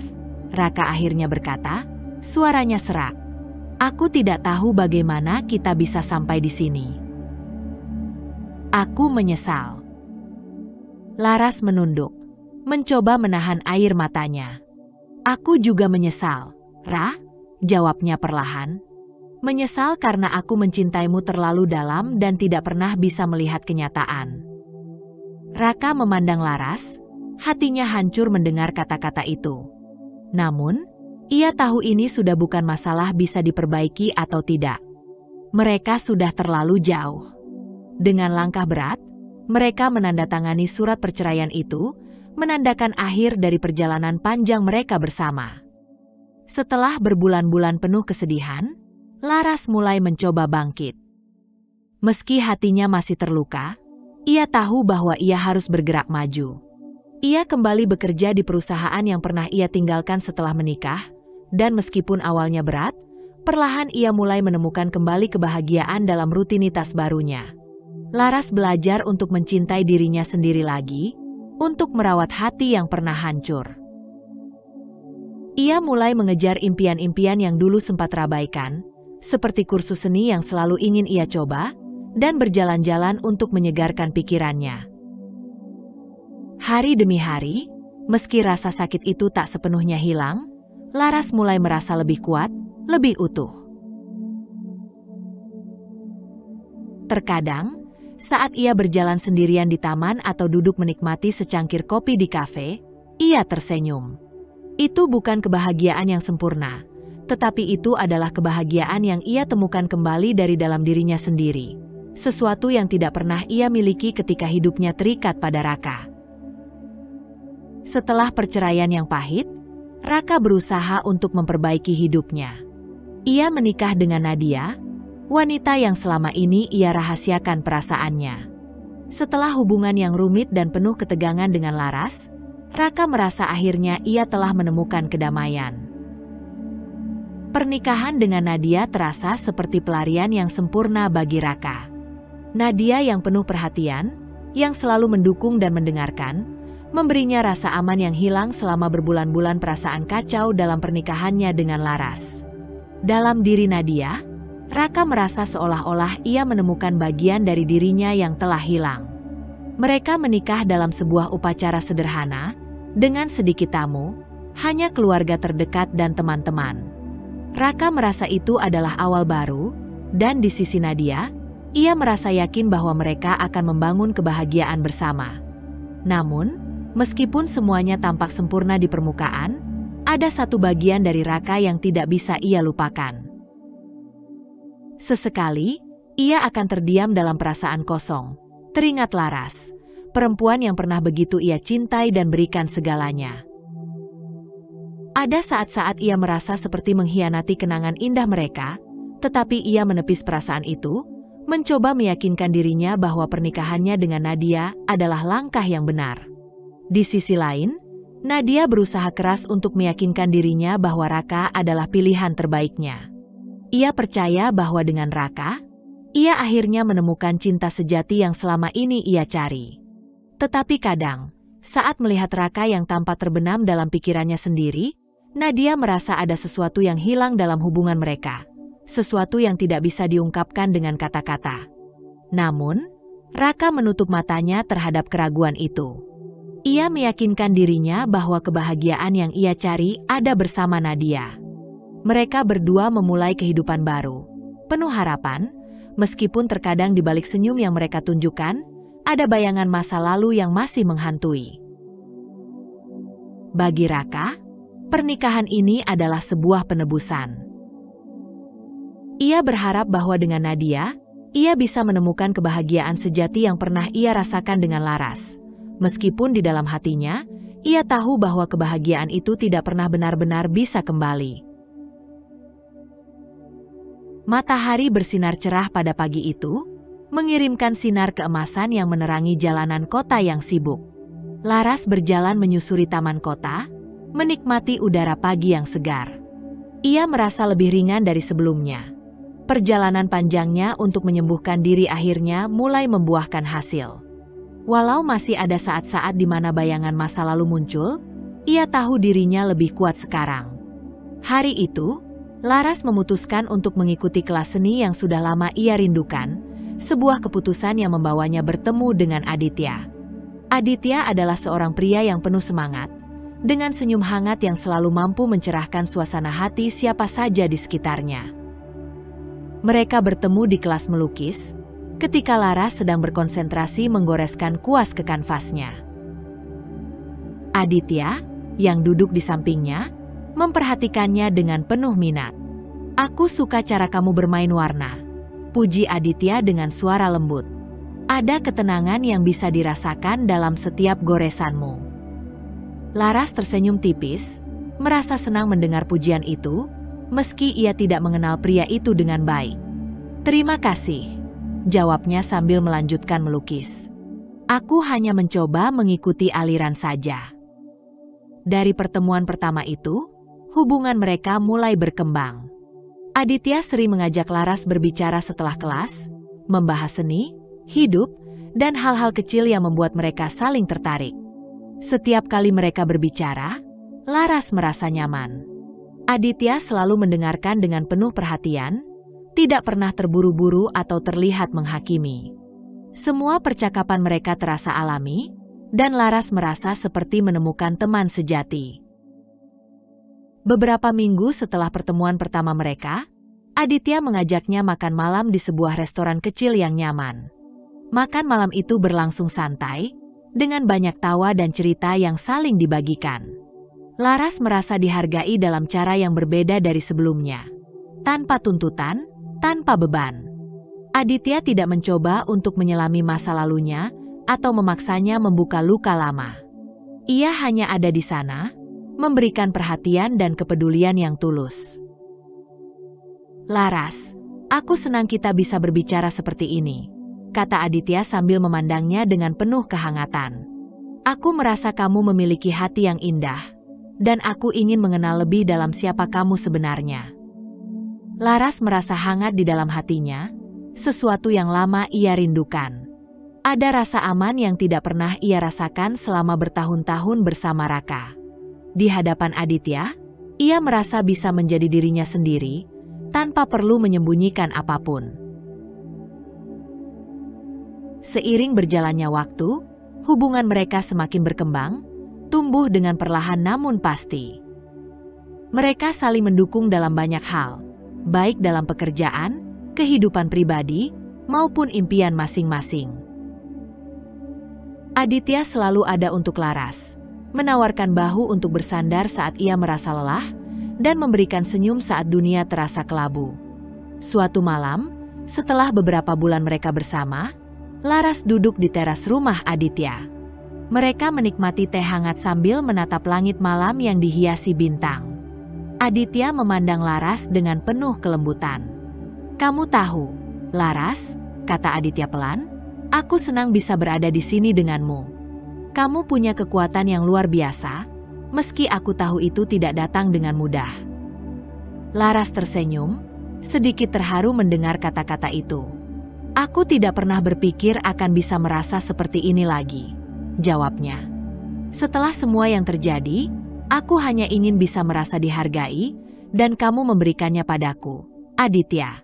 Raka akhirnya berkata, suaranya serak. "Aku tidak tahu bagaimana kita bisa sampai di sini. Aku menyesal." Laras menunduk, mencoba menahan air matanya. "Aku juga menyesal, Ra," jawabnya perlahan. "Menyesal karena aku mencintaimu terlalu dalam dan tidak pernah bisa melihat kenyataan." Raka memandang Laras, hatinya hancur mendengar kata-kata itu. Namun, ia tahu ini sudah bukan masalah bisa diperbaiki atau tidak. Mereka sudah terlalu jauh. Dengan langkah berat, mereka menandatangani surat perceraian itu, menandakan akhir dari perjalanan panjang mereka bersama. Setelah berbulan-bulan penuh kesedihan, Laras mulai mencoba bangkit. Meski hatinya masih terluka, ia tahu bahwa ia harus bergerak maju. Ia kembali bekerja di perusahaan yang pernah ia tinggalkan setelah menikah, dan meskipun awalnya berat, perlahan ia mulai menemukan kembali kebahagiaan dalam rutinitas barunya. Laras belajar untuk mencintai dirinya sendiri lagi, untuk merawat hati yang pernah hancur. Ia mulai mengejar impian-impian yang dulu sempat terabaikan, seperti kursus seni yang selalu ingin ia coba, dan berjalan-jalan untuk menyegarkan pikirannya. Hari demi hari, meski rasa sakit itu tak sepenuhnya hilang, Laras mulai merasa lebih kuat, lebih utuh. Terkadang, saat ia berjalan sendirian di taman atau duduk menikmati secangkir kopi di kafe, ia tersenyum. Itu bukan kebahagiaan yang sempurna, tetapi itu adalah kebahagiaan yang ia temukan kembali dari dalam dirinya sendiri. Sesuatu yang tidak pernah ia miliki ketika hidupnya terikat pada Raka. Setelah perceraian yang pahit, Raka berusaha untuk memperbaiki hidupnya. Ia menikah dengan Nadia, wanita yang selama ini ia rahasiakan perasaannya. Setelah hubungan yang rumit dan penuh ketegangan dengan Laras, Raka merasa akhirnya ia telah menemukan kedamaian. Pernikahan dengan Nadia terasa seperti pelarian yang sempurna bagi Raka. Nadia yang penuh perhatian, yang selalu mendukung dan mendengarkan, memberinya rasa aman yang hilang selama berbulan-bulan perasaan kacau dalam pernikahannya dengan Laras. Dalam diri Nadia, Raka merasa seolah-olah ia menemukan bagian dari dirinya yang telah hilang. Mereka menikah dalam sebuah upacara sederhana, dengan sedikit tamu, hanya keluarga terdekat dan teman-teman. Raka merasa itu adalah awal baru, dan di sisi Nadia, ia merasa yakin bahwa mereka akan membangun kebahagiaan bersama. Namun, meskipun semuanya tampak sempurna di permukaan, ada satu bagian dari Raka yang tidak bisa ia lupakan. Sesekali, ia akan terdiam dalam perasaan kosong, teringat Laras, perempuan yang pernah begitu ia cintai dan berikan segalanya. Ada saat-saat ia merasa seperti mengkhianati kenangan indah mereka, tetapi ia menepis perasaan itu, mencoba meyakinkan dirinya bahwa pernikahannya dengan Nadia adalah langkah yang benar. Di sisi lain, Nadia berusaha keras untuk meyakinkan dirinya bahwa Raka adalah pilihan terbaiknya. Ia percaya bahwa dengan Raka, ia akhirnya menemukan cinta sejati yang selama ini ia cari. Tetapi kadang, saat melihat Raka yang tampak terbenam dalam pikirannya sendiri, Nadia merasa ada sesuatu yang hilang dalam hubungan mereka. Sesuatu yang tidak bisa diungkapkan dengan kata-kata. Namun, Raka menutup matanya terhadap keraguan itu. Ia meyakinkan dirinya bahwa kebahagiaan yang ia cari ada bersama Nadia. Mereka berdua memulai kehidupan baru, penuh harapan, meskipun terkadang di balik senyum yang mereka tunjukkan, ada bayangan masa lalu yang masih menghantui. Bagi Raka, pernikahan ini adalah sebuah penebusan. Ia berharap bahwa dengan Nadia, ia bisa menemukan kebahagiaan sejati yang pernah ia rasakan dengan Laras. Meskipun di dalam hatinya, ia tahu bahwa kebahagiaan itu tidak pernah benar-benar bisa kembali. Matahari bersinar cerah pada pagi itu, mengirimkan sinar keemasan yang menerangi jalanan kota yang sibuk. Laras berjalan menyusuri taman kota, menikmati udara pagi yang segar. Ia merasa lebih ringan dari sebelumnya. Perjalanan panjangnya untuk menyembuhkan diri akhirnya mulai membuahkan hasil. Walau masih ada saat-saat di mana bayangan masa lalu muncul, ia tahu dirinya lebih kuat sekarang. Hari itu, Laras memutuskan untuk mengikuti kelas seni yang sudah lama ia rindukan, sebuah keputusan yang membawanya bertemu dengan Aditya. Aditya adalah seorang pria yang penuh semangat, dengan senyum hangat yang selalu mampu mencerahkan suasana hati siapa saja di sekitarnya. Mereka bertemu di kelas melukis, ketika Laras sedang berkonsentrasi menggoreskan kuas ke kanvasnya. Aditya, yang duduk di sampingnya, memperhatikannya dengan penuh minat. "Aku suka cara kamu bermain warna," puji Aditya dengan suara lembut. "Ada ketenangan yang bisa dirasakan dalam setiap goresanmu." Laras tersenyum tipis, merasa senang mendengar pujian itu, meski ia tidak mengenal pria itu dengan baik. "Terima kasih," jawabnya sambil melanjutkan melukis. "Aku hanya mencoba mengikuti aliran saja." Dari pertemuan pertama itu, hubungan mereka mulai berkembang. Aditya sering mengajak Laras berbicara setelah kelas, membahas seni, hidup, dan hal-hal kecil yang membuat mereka saling tertarik. Setiap kali mereka berbicara, Laras merasa nyaman. Aditya selalu mendengarkan dengan penuh perhatian, tidak pernah terburu-buru atau terlihat menghakimi. Semua percakapan mereka terasa alami, dan Laras merasa seperti menemukan teman sejati. Beberapa minggu setelah pertemuan pertama mereka, Aditya mengajaknya makan malam di sebuah restoran kecil yang nyaman. Makan malam itu berlangsung santai, dengan banyak tawa dan cerita yang saling dibagikan. Laras merasa dihargai dalam cara yang berbeda dari sebelumnya. Tanpa tuntutan, tanpa beban. Aditya tidak mencoba untuk menyelami masa lalunya atau memaksanya membuka luka lama. Ia hanya ada di sana, memberikan perhatian dan kepedulian yang tulus. "Laras, aku senang kita bisa berbicara seperti ini," kata Aditya sambil memandangnya dengan penuh kehangatan. "Aku merasa kamu memiliki hati yang indah. Dan aku ingin mengenal lebih dalam siapa kamu sebenarnya." Laras merasa hangat di dalam hatinya, sesuatu yang lama ia rindukan. Ada rasa aman yang tidak pernah ia rasakan selama bertahun-tahun bersama Raka. Di hadapan Aditya, ia merasa bisa menjadi dirinya sendiri, tanpa perlu menyembunyikan apapun. Seiring berjalannya waktu, hubungan mereka semakin berkembang, tumbuh dengan perlahan namun pasti. Mereka saling mendukung dalam banyak hal, baik dalam pekerjaan, kehidupan pribadi, maupun impian masing-masing. Aditya selalu ada untuk Laras, menawarkan bahu untuk bersandar saat ia merasa lelah, dan memberikan senyum saat dunia terasa kelabu. Suatu malam, setelah beberapa bulan mereka bersama, Laras duduk di teras rumah Aditya. Mereka menikmati teh hangat sambil menatap langit malam yang dihiasi bintang. Aditya memandang Laras dengan penuh kelembutan. "Kamu tahu, Laras," kata Aditya pelan, "aku senang bisa berada di sini denganmu. Kamu punya kekuatan yang luar biasa, meski aku tahu itu tidak datang dengan mudah. Laras tersenyum, sedikit terharu mendengar kata-kata itu. Aku tidak pernah berpikir akan bisa merasa seperti ini lagi, jawabnya. Setelah semua yang terjadi, aku hanya ingin bisa merasa dihargai, dan kamu memberikannya padaku, Aditya.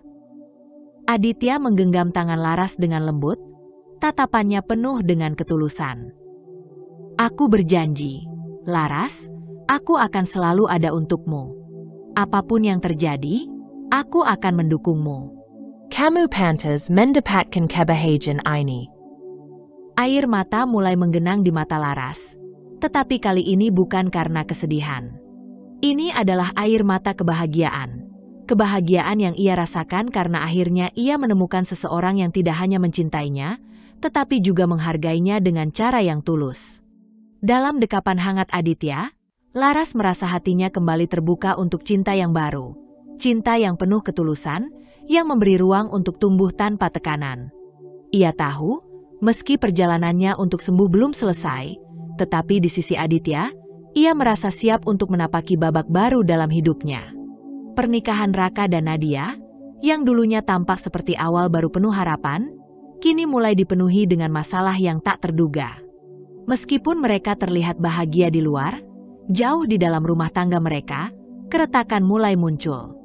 Aditya menggenggam tangan Laras dengan lembut, tatapannya penuh dengan ketulusan. Aku berjanji, Laras, aku akan selalu ada untukmu. Apapun yang terjadi, aku akan mendukungmu. Kamu pantas mendapatkan kebahagiaan ini. Air mata mulai menggenang di mata Laras, tetapi kali ini bukan karena kesedihan. Ini adalah air mata kebahagiaan. Kebahagiaan yang ia rasakan karena akhirnya ia menemukan seseorang yang tidak hanya mencintainya, tetapi juga menghargainya dengan cara yang tulus. Dalam dekapan hangat Aditya, Laras merasa hatinya kembali terbuka untuk cinta yang baru. Cinta yang penuh ketulusan, yang memberi ruang untuk tumbuh tanpa tekanan. Ia tahu, meski perjalanannya untuk sembuh belum selesai, tetapi di sisi Aditya, ia merasa siap untuk menapaki babak baru dalam hidupnya. Pernikahan Raka dan Nadia, yang dulunya tampak seperti awal baru penuh harapan, kini mulai dipenuhi dengan masalah yang tak terduga. Meskipun mereka terlihat bahagia di luar, jauh di dalam rumah tangga mereka, keretakan mulai muncul.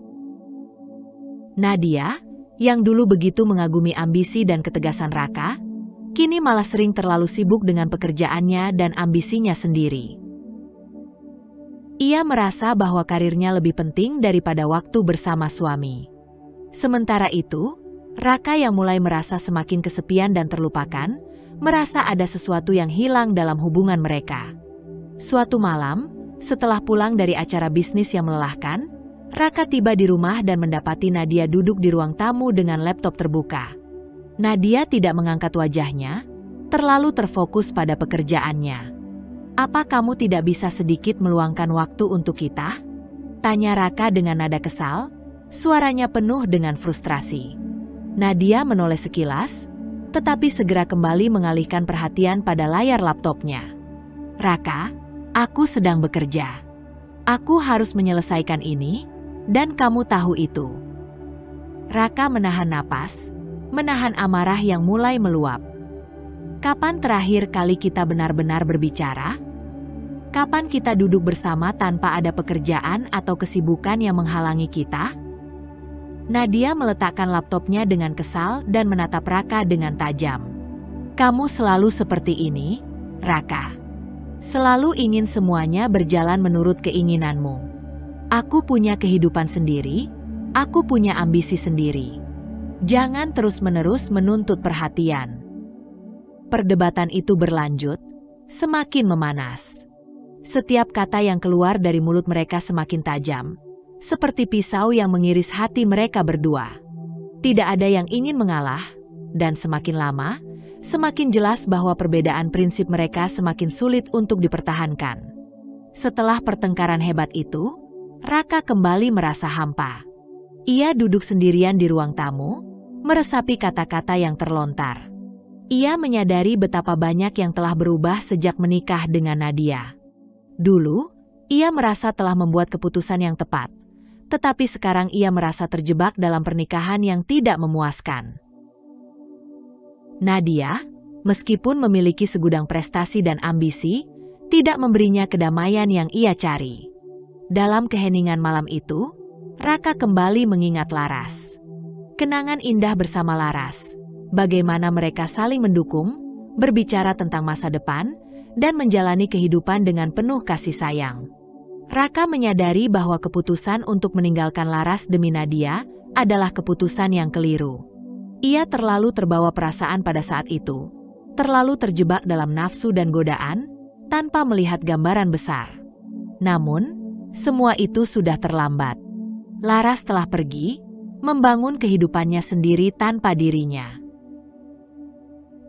Nadia, yang dulu begitu mengagumi ambisi dan ketegasan Raka, kini malah sering terlalu sibuk dengan pekerjaannya dan ambisinya sendiri. Ia merasa bahwa karirnya lebih penting daripada waktu bersama suami. Sementara itu, Raka yang mulai merasa semakin kesepian dan terlupakan, merasa ada sesuatu yang hilang dalam hubungan mereka. Suatu malam, setelah pulang dari acara bisnis yang melelahkan, Raka tiba di rumah dan mendapati Nadia duduk di ruang tamu dengan laptop terbuka. Nadia tidak mengangkat wajahnya, terlalu terfokus pada pekerjaannya. "Apa kamu tidak bisa sedikit meluangkan waktu untuk kita?" tanya Raka dengan nada kesal, suaranya penuh dengan frustrasi. Nadia menoleh sekilas, tetapi segera kembali mengalihkan perhatian pada layar laptopnya. "Raka, aku sedang bekerja. Aku harus menyelesaikan ini, dan kamu tahu itu." Raka menahan napas, menahan amarah yang mulai meluap. "Kapan terakhir kali kita benar-benar berbicara? Kapan kita duduk bersama tanpa ada pekerjaan atau kesibukan yang menghalangi kita?" Nadia meletakkan laptopnya dengan kesal dan menatap Raka dengan tajam. "Kamu selalu seperti ini, Raka. Selalu ingin semuanya berjalan menurut keinginanmu. Aku punya kehidupan sendiri, aku punya ambisi sendiri. Jangan terus-menerus menuntut perhatian." Perdebatan itu berlanjut, semakin memanas. Setiap kata yang keluar dari mulut mereka semakin tajam, seperti pisau yang mengiris hati mereka berdua. Tidak ada yang ingin mengalah, dan semakin lama, semakin jelas bahwa perbedaan prinsip mereka semakin sulit untuk dipertahankan. Setelah pertengkaran hebat itu, Raka kembali merasa hampa. Ia duduk sendirian di ruang tamu, meresapi kata-kata yang terlontar. Ia menyadari betapa banyak yang telah berubah sejak menikah dengan Nadia. Dulu, ia merasa telah membuat keputusan yang tepat, tetapi sekarang ia merasa terjebak dalam pernikahan yang tidak memuaskan. Nadia, meskipun memiliki segudang prestasi dan ambisi, tidak memberinya kedamaian yang ia cari. Dalam keheningan malam itu, Raka kembali mengingat Laras. Kenangan indah bersama Laras, bagaimana mereka saling mendukung, berbicara tentang masa depan, dan menjalani kehidupan dengan penuh kasih sayang. Raka menyadari bahwa keputusan untuk meninggalkan Laras demi Nadia adalah keputusan yang keliru. Ia terlalu terbawa perasaan pada saat itu, terlalu terjebak dalam nafsu dan godaan, tanpa melihat gambaran besar. Namun, semua itu sudah terlambat. Laras telah pergi, membangun kehidupannya sendiri tanpa dirinya.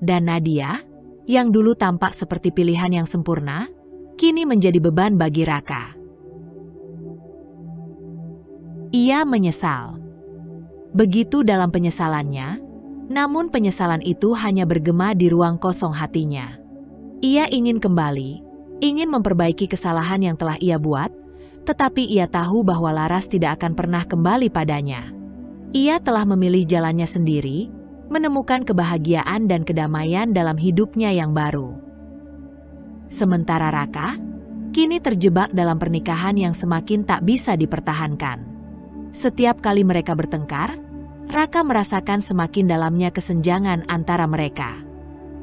Dan Nadia, yang dulu tampak seperti pilihan yang sempurna, kini menjadi beban bagi Raka. Ia menyesal. Begitu dalam penyesalannya, namun penyesalan itu hanya bergema di ruang kosong hatinya. Ia ingin kembali, ingin memperbaiki kesalahan yang telah ia buat, tetapi ia tahu bahwa Laras tidak akan pernah kembali padanya. Ia telah memilih jalannya sendiri, menemukan kebahagiaan dan kedamaian dalam hidupnya yang baru. Sementara Raka, kini terjebak dalam pernikahan yang semakin tak bisa dipertahankan. Setiap kali mereka bertengkar, Raka merasakan semakin dalamnya kesenjangan antara mereka.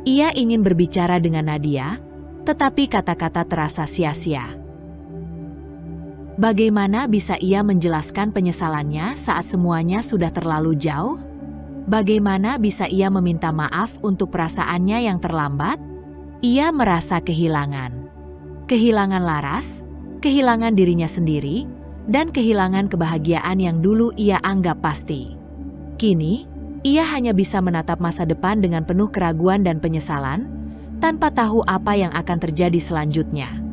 Ia ingin berbicara dengan Nadia, tetapi kata-kata terasa sia-sia. Bagaimana bisa ia menjelaskan penyesalannya saat semuanya sudah terlalu jauh? Bagaimana bisa ia meminta maaf untuk perasaannya yang terlambat? Ia merasa kehilangan. Kehilangan Laras, kehilangan dirinya sendiri, dan kehilangan kebahagiaan yang dulu ia anggap pasti. Kini, ia hanya bisa menatap masa depan dengan penuh keraguan dan penyesalan, tanpa tahu apa yang akan terjadi selanjutnya.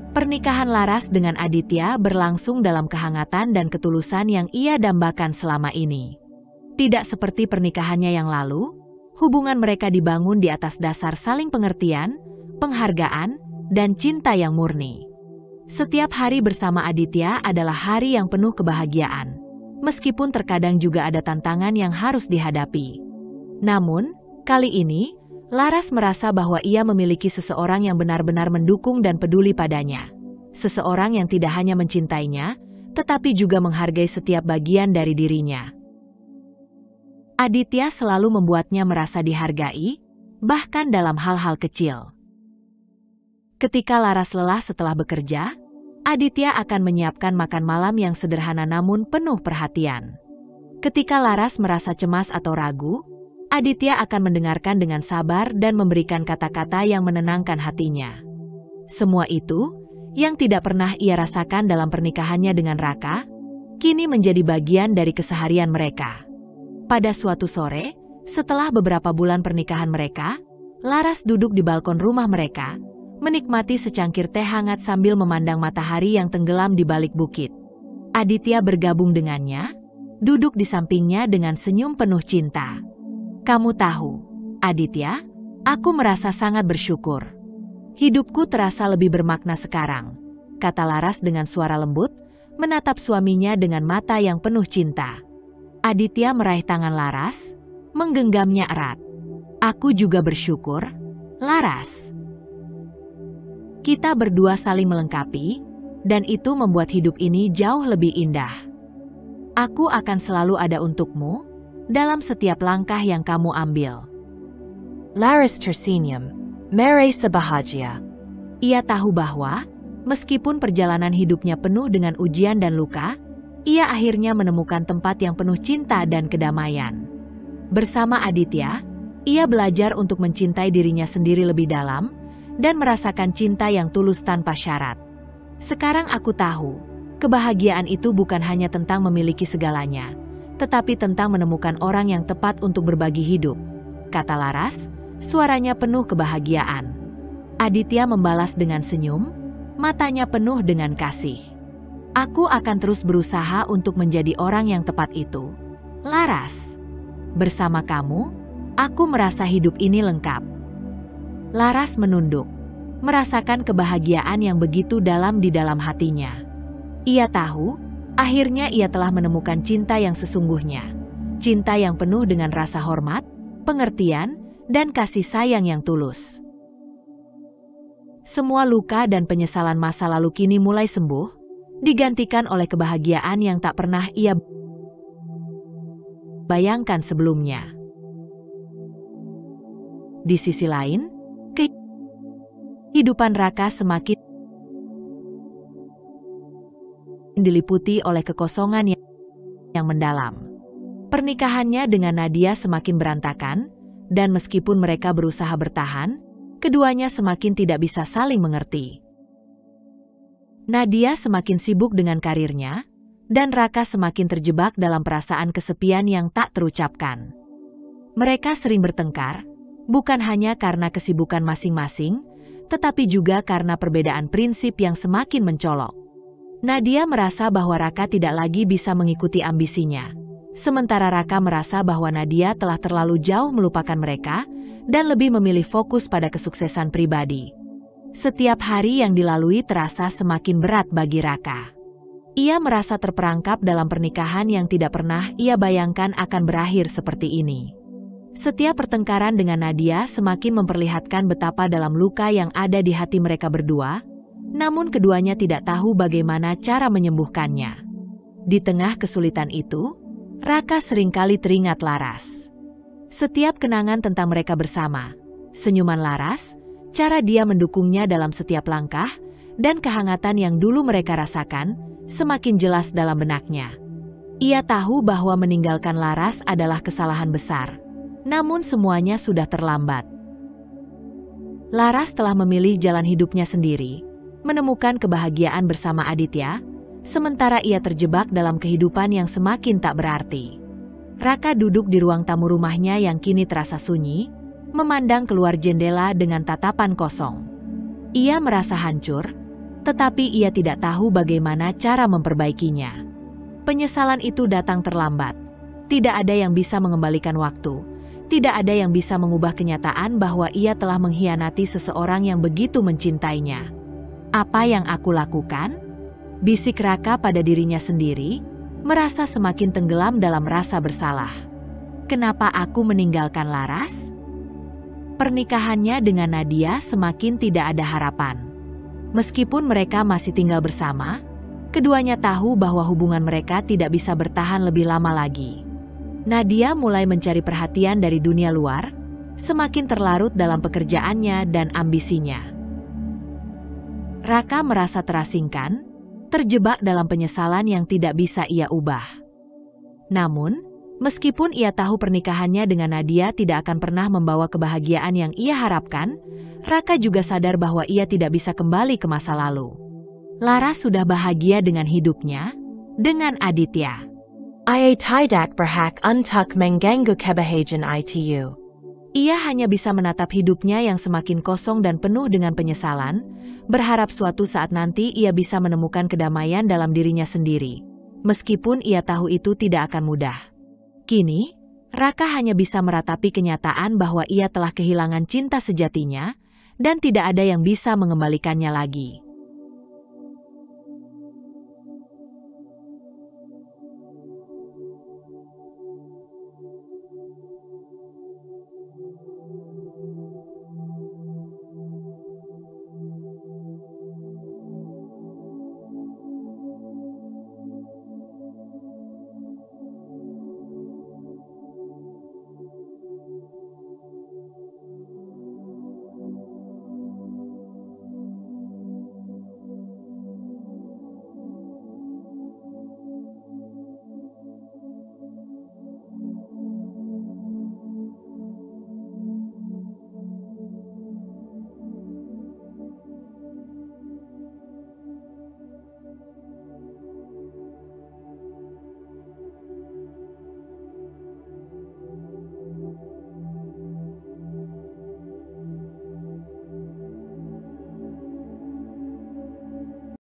Pernikahan Laras dengan Aditya berlangsung dalam kehangatan dan ketulusan yang ia dambakan selama ini. Tidak seperti pernikahannya yang lalu, hubungan mereka dibangun di atas dasar saling pengertian, penghargaan, dan cinta yang murni. Setiap hari bersama Aditya adalah hari yang penuh kebahagiaan, meskipun terkadang juga ada tantangan yang harus dihadapi. Namun, kali ini, Laras merasa bahwa ia memiliki seseorang yang benar-benar mendukung dan peduli padanya. Seseorang yang tidak hanya mencintainya, tetapi juga menghargai setiap bagian dari dirinya. Aditya selalu membuatnya merasa dihargai, bahkan dalam hal-hal kecil. Ketika Laras lelah setelah bekerja, Aditya akan menyiapkan makan malam yang sederhana namun penuh perhatian. Ketika Laras merasa cemas atau ragu, Aditya akan mendengarkan dengan sabar dan memberikan kata-kata yang menenangkan hatinya. Semua itu, yang tidak pernah ia rasakan dalam pernikahannya dengan Raka, kini menjadi bagian dari keseharian mereka. Pada suatu sore, setelah beberapa bulan pernikahan mereka, Laras duduk di balkon rumah mereka, menikmati secangkir teh hangat sambil memandang matahari yang tenggelam di balik bukit. Aditya bergabung dengannya, duduk di sampingnya dengan senyum penuh cinta. Kamu tahu, Aditya, aku merasa sangat bersyukur. Hidupku terasa lebih bermakna sekarang, kata Laras dengan suara lembut, menatap suaminya dengan mata yang penuh cinta. Aditya meraih tangan Laras, menggenggamnya erat. Aku juga bersyukur, Laras. Kita berdua saling melengkapi, dan itu membuat hidup ini jauh lebih indah. Aku akan selalu ada untukmu, dalam setiap langkah yang kamu ambil. Laras tersenyum, merasa bahagia. Ia tahu bahwa, meskipun perjalanan hidupnya penuh dengan ujian dan luka, ia akhirnya menemukan tempat yang penuh cinta dan kedamaian. Bersama Aditya, ia belajar untuk mencintai dirinya sendiri lebih dalam, dan merasakan cinta yang tulus tanpa syarat. Sekarang aku tahu, kebahagiaan itu bukan hanya tentang memiliki segalanya, tetapi tentang menemukan orang yang tepat untuk berbagi hidup, kata Laras, suaranya penuh kebahagiaan. Aditya membalas dengan senyum, matanya penuh dengan kasih. Aku akan terus berusaha untuk menjadi orang yang tepat itu, Laras. Bersama kamu, aku merasa hidup ini lengkap. Laras menunduk, merasakan kebahagiaan yang begitu dalam di dalam hatinya. Ia tahu, akhirnya ia telah menemukan cinta yang sesungguhnya. Cinta yang penuh dengan rasa hormat, pengertian, dan kasih sayang yang tulus. Semua luka dan penyesalan masa lalu kini mulai sembuh, digantikan oleh kebahagiaan yang tak pernah ia bayangkan sebelumnya. Di sisi lain, kehidupan Raka semakin diliputi oleh kekosongan yang mendalam. Pernikahannya dengan Nadia semakin berantakan, dan meskipun mereka berusaha bertahan, keduanya semakin tidak bisa saling mengerti. Nadia semakin sibuk dengan karirnya, dan Raka semakin terjebak dalam perasaan kesepian yang tak terucapkan. Mereka sering bertengkar, bukan hanya karena kesibukan masing-masing, tetapi juga karena perbedaan prinsip yang semakin mencolok. Nadia merasa bahwa Raka tidak lagi bisa mengikuti ambisinya, sementara Raka merasa bahwa Nadia telah terlalu jauh melupakan mereka dan lebih memilih fokus pada kesuksesan pribadi. Setiap hari yang dilalui terasa semakin berat bagi Raka. Ia merasa terperangkap dalam pernikahan yang tidak pernah ia bayangkan akan berakhir seperti ini. Setiap pertengkaran dengan Nadia semakin memperlihatkan betapa dalam luka yang ada di hati mereka berdua, namun keduanya tidak tahu bagaimana cara menyembuhkannya. Di tengah kesulitan itu, Raka seringkali teringat Laras. Setiap kenangan tentang mereka bersama, senyuman Laras, cara dia mendukungnya dalam setiap langkah, dan kehangatan yang dulu mereka rasakan, semakin jelas dalam benaknya. Ia tahu bahwa meninggalkan Laras adalah kesalahan besar, namun semuanya sudah terlambat. Laras telah memilih jalan hidupnya sendiri, menemukan kebahagiaan bersama Aditya, sementara ia terjebak dalam kehidupan yang semakin tak berarti. Raka duduk di ruang tamu rumahnya yang kini terasa sunyi, memandang keluar jendela dengan tatapan kosong. Ia merasa hancur, tetapi ia tidak tahu bagaimana cara memperbaikinya. Penyesalan itu datang terlambat. Tidak ada yang bisa mengembalikan waktu. Tidak ada yang bisa mengubah kenyataan bahwa ia telah mengkhianati seseorang yang begitu mencintainya. Apa yang aku lakukan? Bisik Raka pada dirinya sendiri, merasa semakin tenggelam dalam rasa bersalah. Kenapa aku meninggalkan Laras? Pernikahannya dengan Nadia semakin tidak ada harapan. Meskipun mereka masih tinggal bersama, keduanya tahu bahwa hubungan mereka tidak bisa bertahan lebih lama lagi. Nadia mulai mencari perhatian dari dunia luar, semakin terlarut dalam pekerjaannya dan ambisinya. Raka merasa terasingkan, terjebak dalam penyesalan yang tidak bisa ia ubah. Namun, meskipun ia tahu pernikahannya dengan Nadia tidak akan pernah membawa kebahagiaan yang ia harapkan, Raka juga sadar bahwa ia tidak bisa kembali ke masa lalu. Laras sudah bahagia dengan hidupnya, dengan Aditya. Ia tidak berhak untuk mengganggu kebahagiaan itu. Ia hanya bisa menatap hidupnya yang semakin kosong dan penuh dengan penyesalan, berharap suatu saat nanti ia bisa menemukan kedamaian dalam dirinya sendiri. Meskipun ia tahu itu tidak akan mudah. Kini, Raka hanya bisa meratapi kenyataan bahwa ia telah kehilangan cinta sejatinya, dan tidak ada yang bisa mengembalikannya lagi.